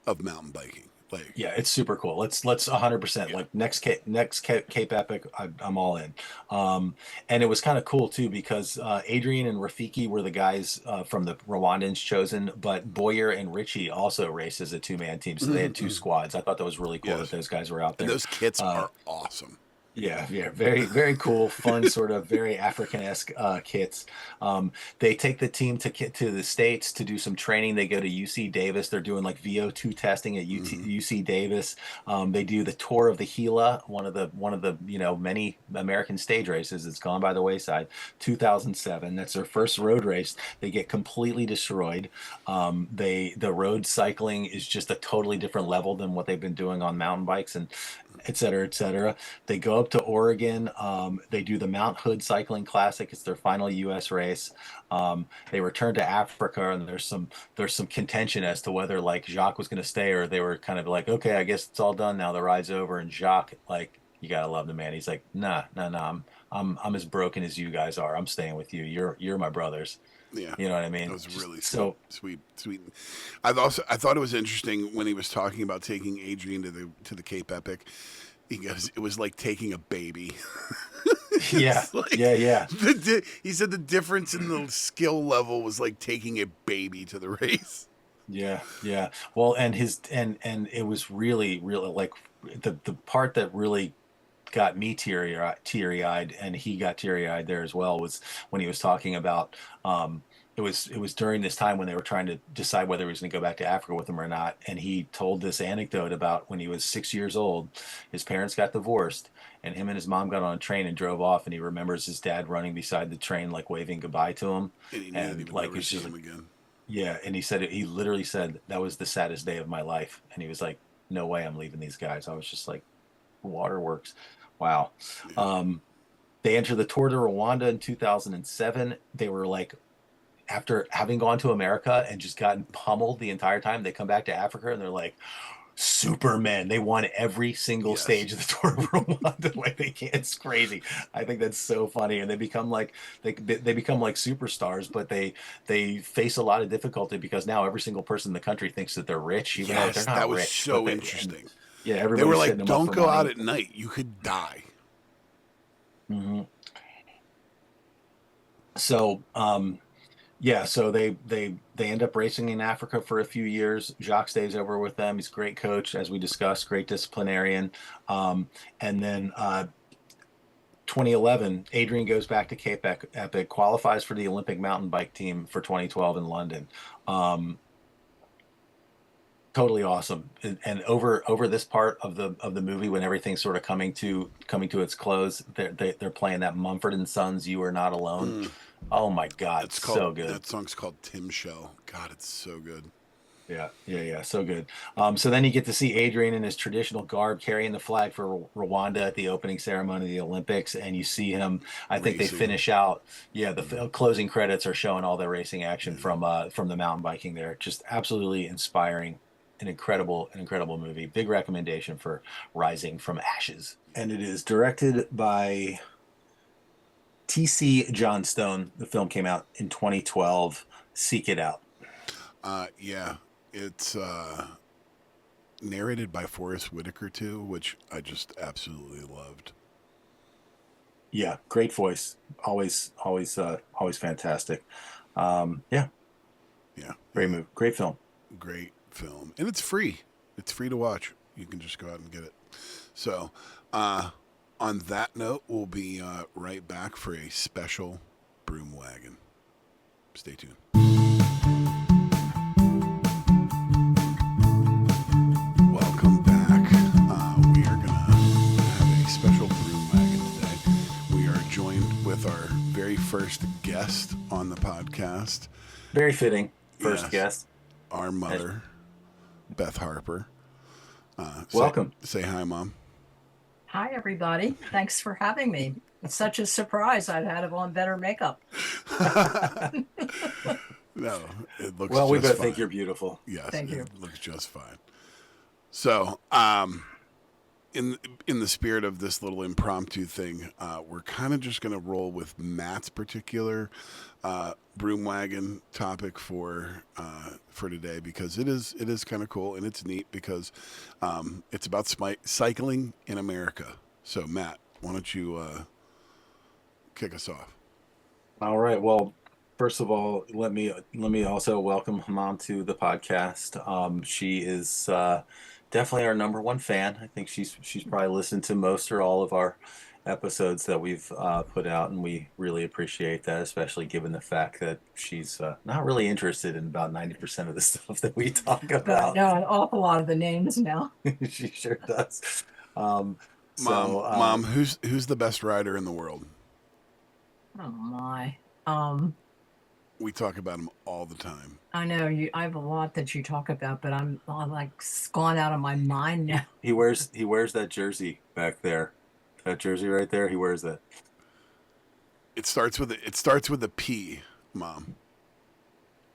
of mountain biking. Like, Yeah, it's super cool. Let's 100%, yeah, like next Cape Epic. I'm all in. And it was kind of cool too, because Adrian and Rafiki were the guys from the Rwandans chosen, but Boyer and Richie also raced as a two-man team, so they had two squads. I thought that was really cool that yes, those guys were out and there. those kits Uh, are awesome. Yeah, yeah, very, very cool, fun, sort of very African-esque kits. They take the team to the States to do some training. They go to UC Davis. They're doing like VO2 testing at Hmm. UC Davis. They do the tour of the Gila, one of the many American stage races that's gone by the wayside. 2007. That's their first road race. They get completely destroyed. The road cycling is just a totally different level than what they've been doing on mountain bikes, and et cetera, et cetera. They go up to Oregon. They do the Mount Hood Cycling Classic. It's their final U.S. race. They return to Africa, and there's some contention as to whether like Jacques was going to stay, or they were kind of like, okay, I guess it's all done now. The ride's over, and Jacques like You gotta love the man. He's like, nah, nah, nah. I'm as broken as you guys are. I'm staying with you. You're my brothers. Yeah, You know what I that mean? was Just really so sweet. I thought it was interesting when he was talking about taking Adrian to the Cape Epic. He goes, it was like taking a baby. yeah, It's like yeah, yeah. he said the difference in the skill level was like taking a baby to the race. Yeah, yeah. Well, and his and it was really like the part that really got me teary eyed, and he got teary eyed there as well, was when he was talking about it was during this time when they were trying to decide whether he was going to go back to Africa with them or not, and he told this anecdote about when he was 6 years old, his parents got divorced, and him and his mom got on a train and drove off, and he remembers his dad running beside the train like waving goodbye to him, And he knew that he and would like never it's see just him like again. yeah, and he literally said that was the saddest day of my life, and he was like, no way I'm leaving these guys. I was just like, waterworks. Wow. Yeah. Um, they entered the Tour de Rwanda in 2007. They were like, after having gone to America and just gotten pummeled the entire time, they come back to Africa and they're like, Superman. They won every single Yes. stage of the Tour of Rwanda. Like they can't. It's crazy. I think that's so funny, and they become like they become like superstars, but they face a lot of difficulty because now every single person in the country thinks that they're rich, even though they're Yes, that not was rich. But so they, and interesting. yeah, They were everybody's setting like, them up "Don't for go out money. at night; you could die." So yeah, so they end up racing in Africa for a few years. Jacques stays over with them. He's a great coach, as we discussed, great disciplinarian. And then 2011, Adrian goes back to Cape Epic, qualifies for the Olympic mountain bike team for 2012 in London. Um, totally awesome. And over this part of the movie, when everything's sort of coming to its close, they're playing that Mumford and Sons "You Are Not Alone." Oh my God, That's called so good. that song's called Tim Shell. God, it's so good. Yeah, yeah, yeah. So good. So then you get to see Adrian in his traditional garb carrying the flag for Rwanda at the opening ceremony of the Olympics. And you see him, I think they Racing. finish out. Yeah, the closing credits are showing all the racing action from the mountain biking there. Just absolutely inspiring. An incredible movie. Big recommendation for Rising from Ashes. And it is directed by T.C. Johnstone. The film came out in 2012. Seek it out. Yeah, it's narrated by Forrest Whitaker too, which I just absolutely loved. Yeah, great voice. Always fantastic. Yeah, Yeah, great movie, great film. great film, and it's free. It's free to watch. You can just go out and get it. So, on that note, we'll be right back for a special Broom Wagon. Stay tuned. Welcome back. We are gonna have a special Broom Wagon today. We are joined with our very first guest on the podcast. Very fitting. First Yes. guest. Our mother, Beth Harper. Welcome. Say hi, Mom. Hi, everybody. Thanks for having me. It's such a surprise. I'd had on better makeup. No, it looks Well, we just both fine. think you're beautiful. Yes, Thank you. it looks just fine. So, in the spirit of this little impromptu thing, we're kind of just going to roll with Matt's particular Broom Wagon topic for today, because it is kind of cool and it's neat because it's about cycling in America. So, Matt, why don't you kick us off? All right. Well, first of all, let me also welcome Mom to the podcast. She is definitely our number one fan. I think she's probably listened to most or all of our episodes that we've put out, and we really appreciate that, especially given the fact that she's not really interested in about 90% of the stuff that we talk But about. I know an awful lot of the names now. She sure does. Mom, who's the best rider in the world? Oh my. We talk about him all the time. I know I have a lot that you talk about, but I'm like gone out of my mind now. He wears that jersey back there. That jersey right there, he wears that. It starts with a P, Mom.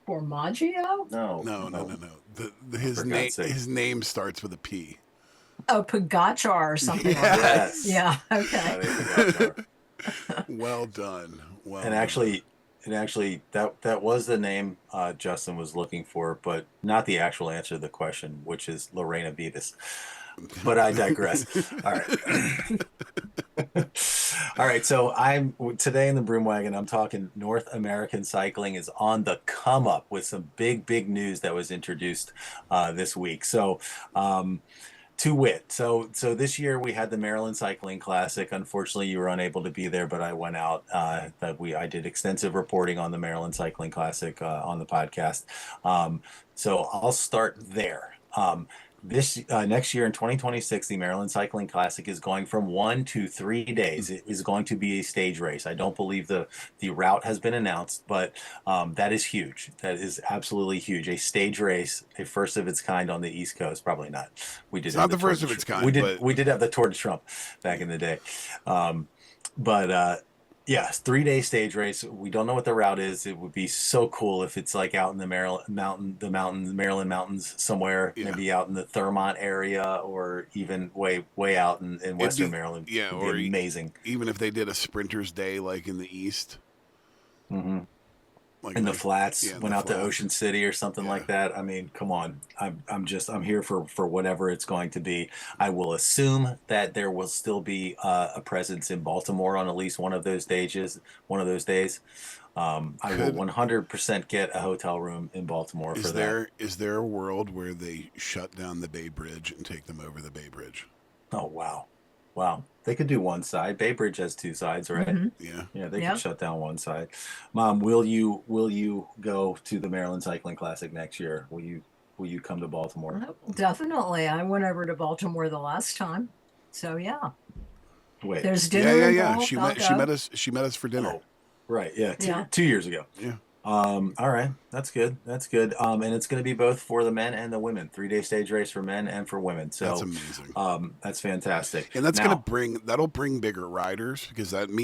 Formaggio? No. No. His For God's sake. name starts with a P. Oh, Pagachar or something like that. Yes. Yeah. Okay. Well done. Well And done. actually, that was the name Justin was looking for, but not the actual answer to the question, which is Lorena Beavis. But I digress. All right. All right. So I'm today in the Broom Wagon. I'm talking North American cycling is on the come up with some big news that was introduced this week. So. To wit, so this year we had the Maryland Cycling Classic. Unfortunately, you were unable to be there, but I went out. I did extensive reporting on the Maryland Cycling Classic on the podcast. So I'll start there. This next year in 2026, the Maryland Cycling Classic is going from 1 to 3 days. It is going to be a stage race. I don't believe the route has been announced, but that is huge. That is absolutely huge. A stage race, a first of its kind on the East Coast. Probably not. We did It's have not the first of its kind. We did have the Tour de Trump back in the day, but yes, 3 day stage race. We don't know what the route is. It would be so cool if it's like out in the Maryland mountains somewhere, Yeah. maybe out in the Thurmont area, or even way out in Western Maryland. Yeah, It'd or be amazing. Even if they did a sprinter's day like in the East. Mm-hmm. Like In the flats, yeah, in went the out to flats. Ocean City or something like that. I mean, come on. I'm here for whatever it's going to be. I will assume that there will still be a presence in Baltimore on at least one of those days. I will 100% get a hotel room in Baltimore for that. Is there a world where they shut down the Bay Bridge and take them over the Bay Bridge? Oh wow. They could do one side. Bay Bridge has two sides, right? Mhm. Yeah. Yeah, they Yeah. could shut down one side. Mom, will you go to the Maryland Cycling Classic next year? Will you come to Baltimore? Definitely. I went over to Baltimore the last time. So yeah. Wait. There's dinner Yeah. involved. She I'll met go. us. She met us for dinner. Oh, right. Yeah. Yeah. 2 years ago. Yeah. All right. That's good. And it's going to be both for the men and the women. 3 day stage race for men and for women. So That's amazing. that's fantastic. And that's Now, that'll bring bigger riders because that'll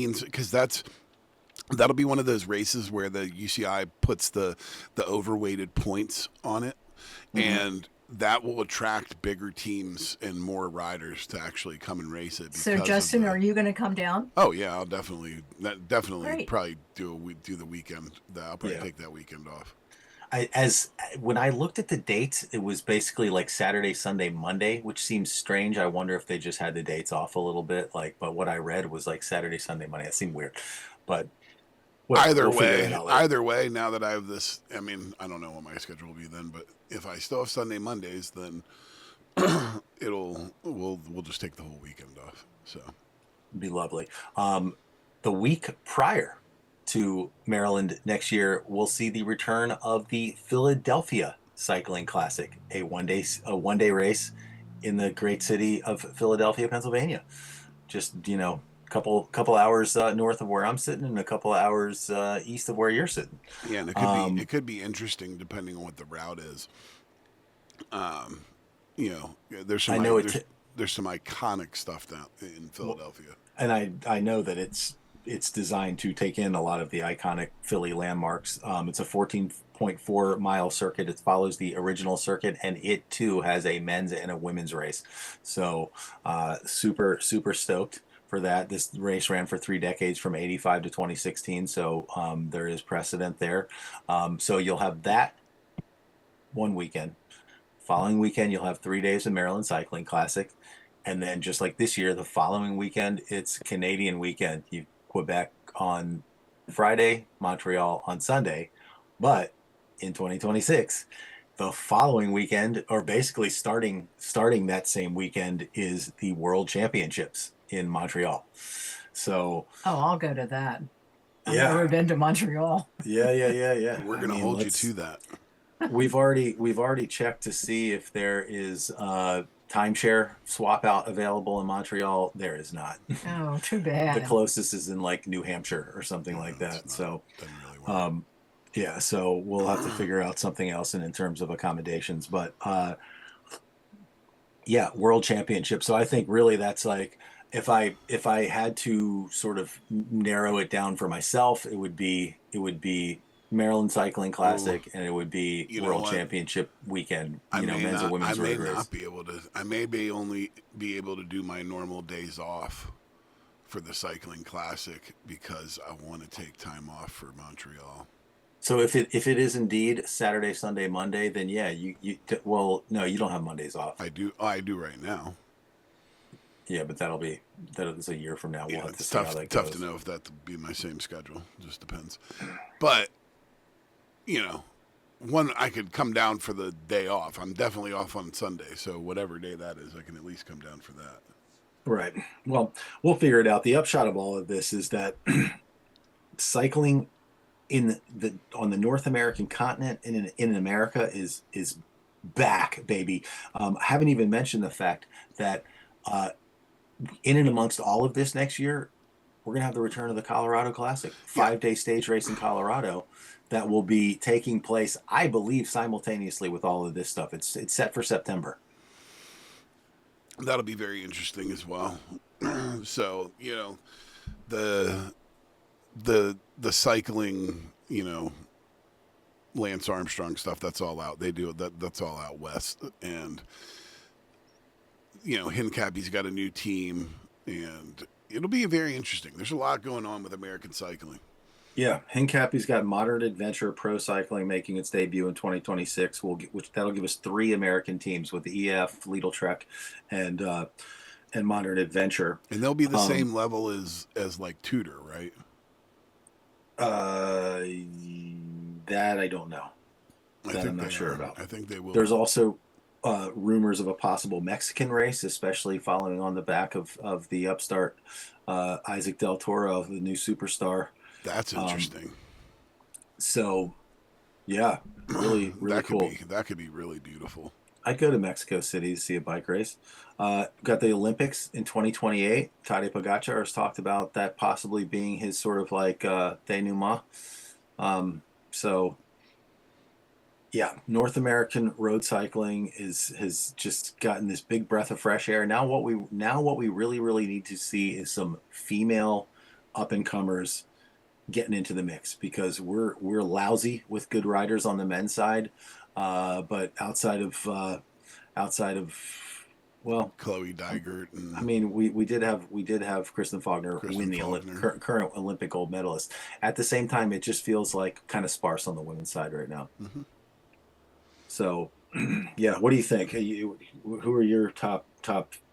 be one of those races where the UCI puts the overweighted points on it, and that will attract bigger teams and more riders to actually come and race it. So Justin, are you going to come down? Oh yeah, I'll definitely Great. probably do the weekend. I'll probably take that weekend off. When I looked at the dates, it was basically like Saturday, Sunday, Monday, which seems strange. I wonder if they just had the dates off a little bit. But what I read was like Saturday, Sunday, Monday. That seemed weird, but Either we'll figure it out later. way, now that I have this, I mean, I don't know what my schedule will be then, but if I still have Sunday, Mondays, then we'll just take the whole weekend off. So It'd be lovely. The week prior to Maryland next year, we'll see the return of the Philadelphia Cycling Classic, a one day race in the great city of Philadelphia, Pennsylvania. Just couple hours north of where I'm sitting, and a couple of hours east of where you're sitting. yeah, and it could be interesting depending on what the route is. There's some there's some iconic stuff down in Philadelphia, and I know that it's designed to take in a lot of the iconic Philly landmarks. It's a 14.4 mile circuit. It follows the original circuit, and it too has a men's and a women's race. So super stoked for that. This race ran for 3 decades from 85 to 2016. So there is precedent there. So you'll have that one weekend. Following weekend, you'll have 3 days of Maryland Cycling Classic. And then just like this year, the following weekend, it's Canadian weekend. You Quebec on Friday, Montreal on Sunday. But in 2026, the following weekend, or basically starting that same weekend, is the World Championships in Montreal. So I'll go to that. I've Yeah. never been to Montreal. yeah. we're gonna hold you to that. We've already checked to see if there is timeshare swap out available in Montreal. There is not. Oh, too bad. The closest is in like New Hampshire or something like that. So Doesn't really work. yeah, so we'll have to figure out something else in terms of accommodations. But yeah, World Championship. So I think really that's like, if I had to sort of narrow it down for myself, it would be Maryland Cycling Classic, and it would be You know World what? Championship weekend. I may Men's and not. I women's may road race. not be able to. I may be only be able to do my normal days off for the cycling classic because I want to take time off for Montreal. So if it is indeed Saturday, Sunday, Monday, then yeah, well, no, you don't have Mondays off. I do. I do right now. Yeah, but that is a year from now. We'll have to It's see how that goes. tough to know if that will be my same schedule. Just depends. But one I could come down for the day off. I'm definitely off on Sunday, so whatever day that is, I can at least come down for that. Right. Well, we'll figure it out. The upshot of all of this is that cycling on the North American continent and in America is back, baby. I haven't even mentioned the fact that in and amongst all of this next year, we're going to have the return of the Colorado Classic, 5-day stage race in Colorado that will be taking place, I believe, simultaneously with all of this stuff. It's set for September. That'll be very interesting as well. So, the cycling, Lance Armstrong stuff, that's all out. They do that's all out west. And Hincapie's got a new team, and it'll be very interesting. There's a lot going on with American cycling. Yeah, Hincapie's got Modern Adventure Pro Cycling making its debut in 2026. That'll give us 3 American teams with the EF, Lidl Trek, and Modern Adventure. And they'll be the same level as like Tudor, right? That I don't know. I'm not sure about. I think they will. There's also rumors of a possible Mexican race, especially following on the back of the upstart Isaac Del Toro, the new superstar. That's interesting. So, yeah, really cool. That could be really beautiful. I'd go to Mexico City to see a bike race. Got the Olympics in 2028. Tadej Pogacar has talked about that possibly being his sort of like denouement. So, yeah, North American road cycling has just gotten this big breath of fresh air. Now what we really need to see is some female up and comers getting into the mix, because we're lousy with good riders on the men's side, but outside of Chloe Dygert. And I mean, we did have Kristen Faulkner win the current Olympic gold medalist. At the same time, it just feels like kind of sparse on the women's side right now. Mm-hmm. So, yeah, what do you think? Who are your top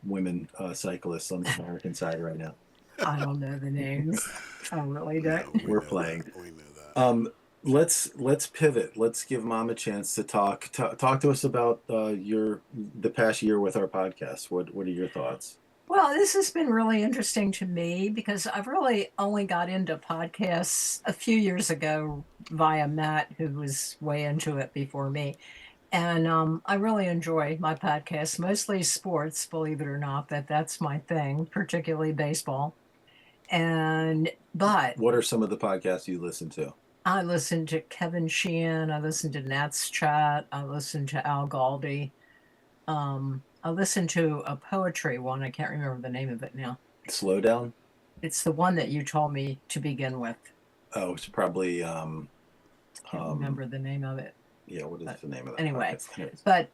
women cyclists on the American side right now? I don't know the names. I really don't. We're playing. We know that. Let's pivot. Let's give Mom a chance to talk to us about the past year with our podcast. What are your thoughts? Well, this has been really interesting to me because I've really only got into podcasts a few years ago via Matt, who was way into it before me. And I really enjoy my podcasts, mostly sports, believe it or not, that's my thing, particularly baseball. But what are some of the podcasts you listen to? I listen to Kevin Sheehan. I listen to Nat's Chat. I listen to Al Galdi. I listen to a poetry one. I can't remember the name of it now. Slow Down? It's the one that you told me to begin with. Oh, it's probably Can't remember the name of it. Yeah, what is the name of that? Anyway, podcast? but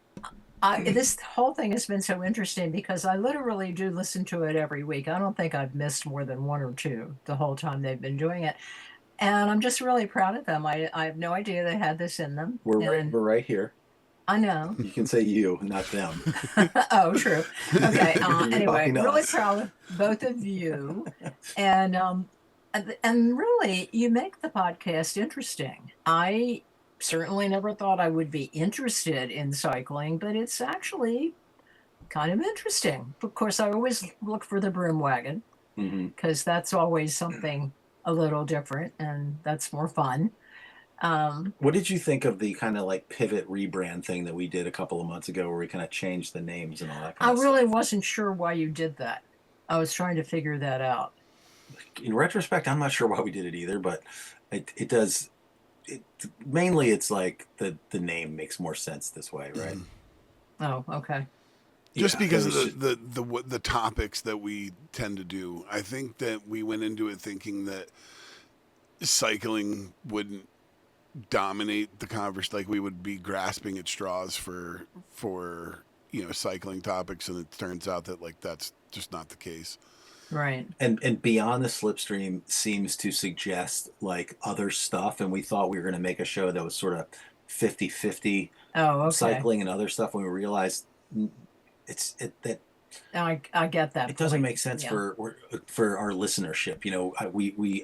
this whole thing has been so interesting because I literally do listen to it every week. I don't think I've missed more than 1 or 2 the whole time they've been doing it. And I'm just really proud of them. I have no idea they had this in them. We're right here. I know. You can say you, not them. Oh, true. Okay. Anyway, Fine, really proud of both of you. And really, you make the podcast interesting. I certainly never thought I would be interested in cycling, but it's actually kind of interesting. Of course, I always look for the Broom Wagon because that's always something a little different and that's more fun. What did you think of the kind of like pivot rebrand thing that we did a couple of months ago where we kind of changed the names and all that kind of stuff? I really wasn't sure why you did that. I was trying to figure that out. In retrospect, I'm not sure why we did it either, but it does. Mainly, it's like the name makes more sense this way, right? Oh, okay. Just because of the topics that we tend to do. I think that we went into it thinking that cycling wouldn't dominate the conversation, like we would be grasping at straws for cycling topics, and it turns out that like that's just not the case. Right. And Beyond the Slipstream seems to suggest like other stuff, and we thought we were going to make a show that was sort of 50-50 Oh, okay. cycling and other stuff, when we realized that I get that. it doesn't point. make sense Yeah. for our listenership.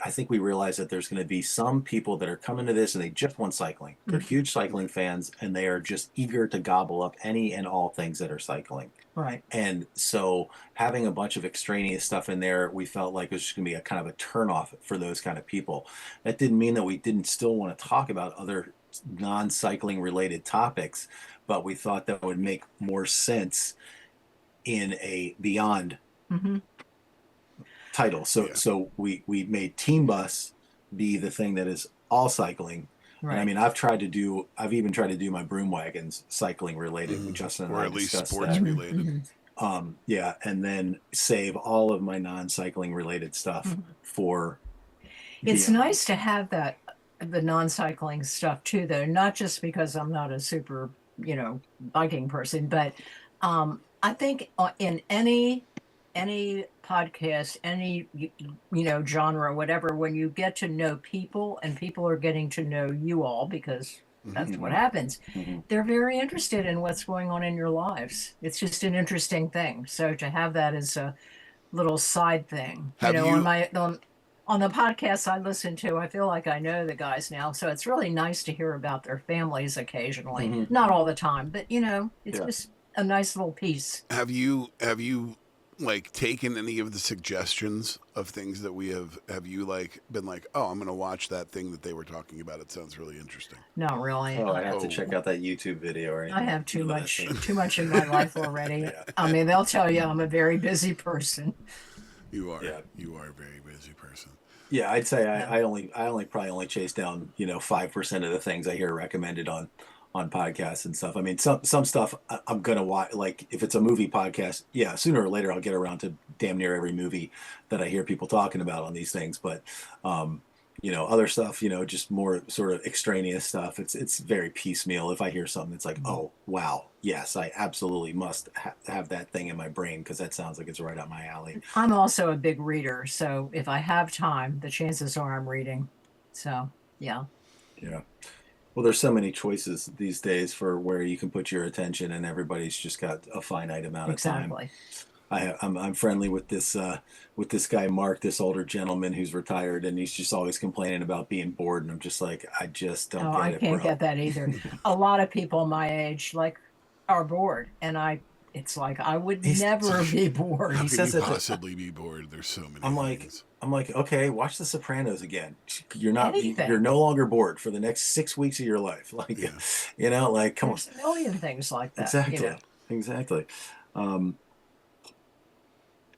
I think we realize that there's going to be some people that are coming to this and they just want cycling. They're huge cycling fans, and they are just eager to gobble up any and all things that are cycling. Right. And so having a bunch of extraneous stuff in there, we felt like it was just going to be a kind of a turnoff for those kind of people. That didn't mean that we didn't still want to talk about other non-cycling related topics, but we thought that would make more sense in a Beyond title. So we made Team Bus be the thing that is all cycling. Right. And I mean, I've even tried to do my Broom Wagons cycling related with Justin and Or I at least discussed sports that. related. Yeah, and then save all of my non-cycling related stuff for It's Beyond. nice to have the non-cycling stuff too, though, not just because I'm not a super, biking person, but I think in any podcast, any genre, whatever, when you get to know people and people are getting to know you all, because that's what happens, they're very interested in what's going on in your lives. It's just an interesting thing. So to have that as a little side thing, on the podcasts I listen to, I feel like I know the guys now, so it's really nice to hear about their families occasionally. Not all the time, but it's just a nice little piece. Have you like taken any of the suggestions of things that we have you like been like, oh, I'm gonna watch that thing that they were talking about, it sounds really interesting? Not really. Oh, I have to check out that YouTube video or anything. I have too much in my life already. Yeah. I mean, they'll tell you I'm a very busy person. You are. Yeah. You are a very busy person. Yeah, I'd say I only chase down 5% of the things I hear recommended on podcasts and stuff. I mean, some stuff I'm gonna watch. Like if it's a movie podcast, yeah, sooner or later I'll get around to damn near every movie that I hear people talking about on these things. But other stuff, just more sort of extraneous stuff. It's very piecemeal. If I hear something, it's like, oh wow, yes, I absolutely must have that thing in my brain because that sounds like it's right up my alley. I'm also a big reader, so if I have time, the chances are I'm reading. So yeah. Yeah. Well, there's so many choices these days for where you can put your attention, and everybody's just got a finite amount of time. Exactly. I'm friendly with this guy Mark, this older gentleman who's retired, and he's just always complaining about being bored, and I'm just like, I just don't get it, I can't get that either. A lot of people my age are bored, and it's like I would never be bored. How He can says you it- possibly be bored? There's so many things. I'm like, okay, watch The Sopranos again. You're Anything. you're no longer bored for the next 6 weeks of your life. Like, like, come There's a million things like that. Exactly.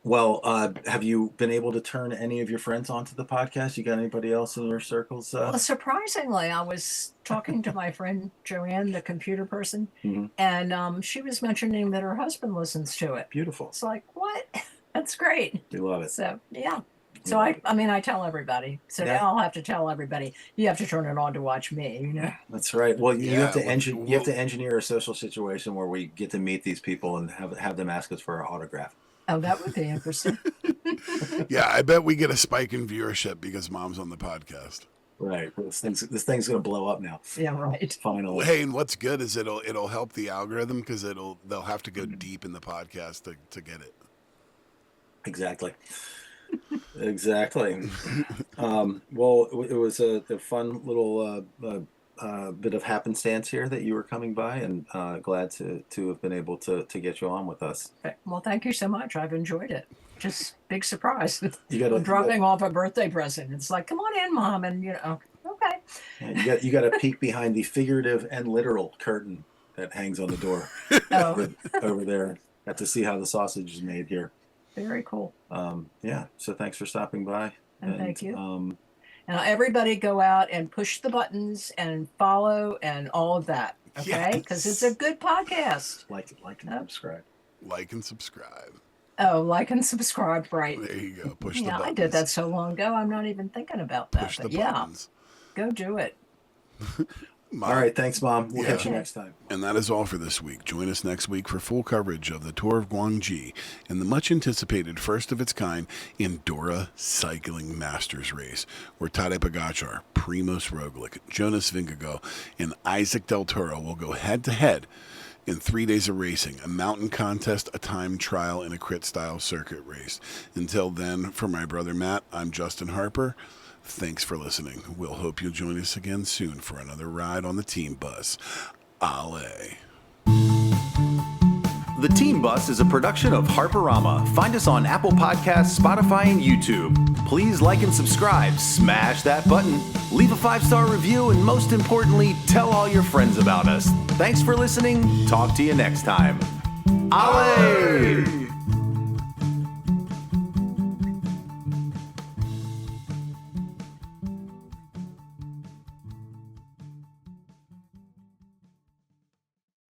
Well, have you been able to turn any of your friends onto the podcast? You got anybody else in your circles? Well, surprisingly, I was talking to my friend Joanne, the computer person, Mhm. and she was mentioning that her husband listens to it. Beautiful. It's like, what? That's great. We love it. So, yeah. So I tell everybody. So Yeah. now I'll have to tell everybody. You have to turn it on to watch me. That's right. Well, you have to well, you have to engineer a social situation where we get to meet these people and have them ask us for our autograph. Oh, that would be interesting. Yeah, I bet we get a spike in viewership because Mom's on the podcast. Right. This thing's going to blow up now. Yeah, right. Finally. Hey, and what's good is it'll help the algorithm because they'll have to go deep in the podcast to get it. Exactly. Exactly. Well, it was a fun little bit of happenstance here that you were coming by, and glad to have been able to get you on with us. Okay. Well, thank you so much. I've enjoyed it. Just big surprise. I'm dropping off a birthday present. It's like, come on in, Mom, and okay. Yeah, you got to peek behind the figurative and literal curtain that hangs on the door over there. Got to see how the sausage is made here. Very cool. Yeah. So thanks for stopping by. And thank you. Now everybody go out and push the buttons and follow and all of that. Okay, because it's a good podcast. Like and subscribe. Like and subscribe. Oh, like and subscribe, right? There you go. Push the Yeah, buttons. I did that so long ago. I'm not even thinking about that. Push the but yeah, buttons. go do it. All right, thanks, Mom. We'll catch you next time. And that is all for this week. Join us next week for full coverage of the Tour of Guangxi and the much-anticipated first-of-its-kind Andorra Cycling Masters Race, where Tadej Pogacar, Primoz Roglic, Jonas Vingegaard, and Isaac Del Toro will go head-to-head in 3 days of racing, a mountain contest, a time trial, and a crit-style circuit race. Until then, for my brother Matt, I'm Justin Harper. Thanks for listening. We'll hope you'll join us again soon for another ride on the Team Bus. Ale. The Team Bus is a production of Harperama. Find us on Apple Podcasts, Spotify, and YouTube. Please like and subscribe, smash that button, leave a 5-star review, and most importantly, tell all your friends about us. Thanks for listening. Talk to you next time. Ale!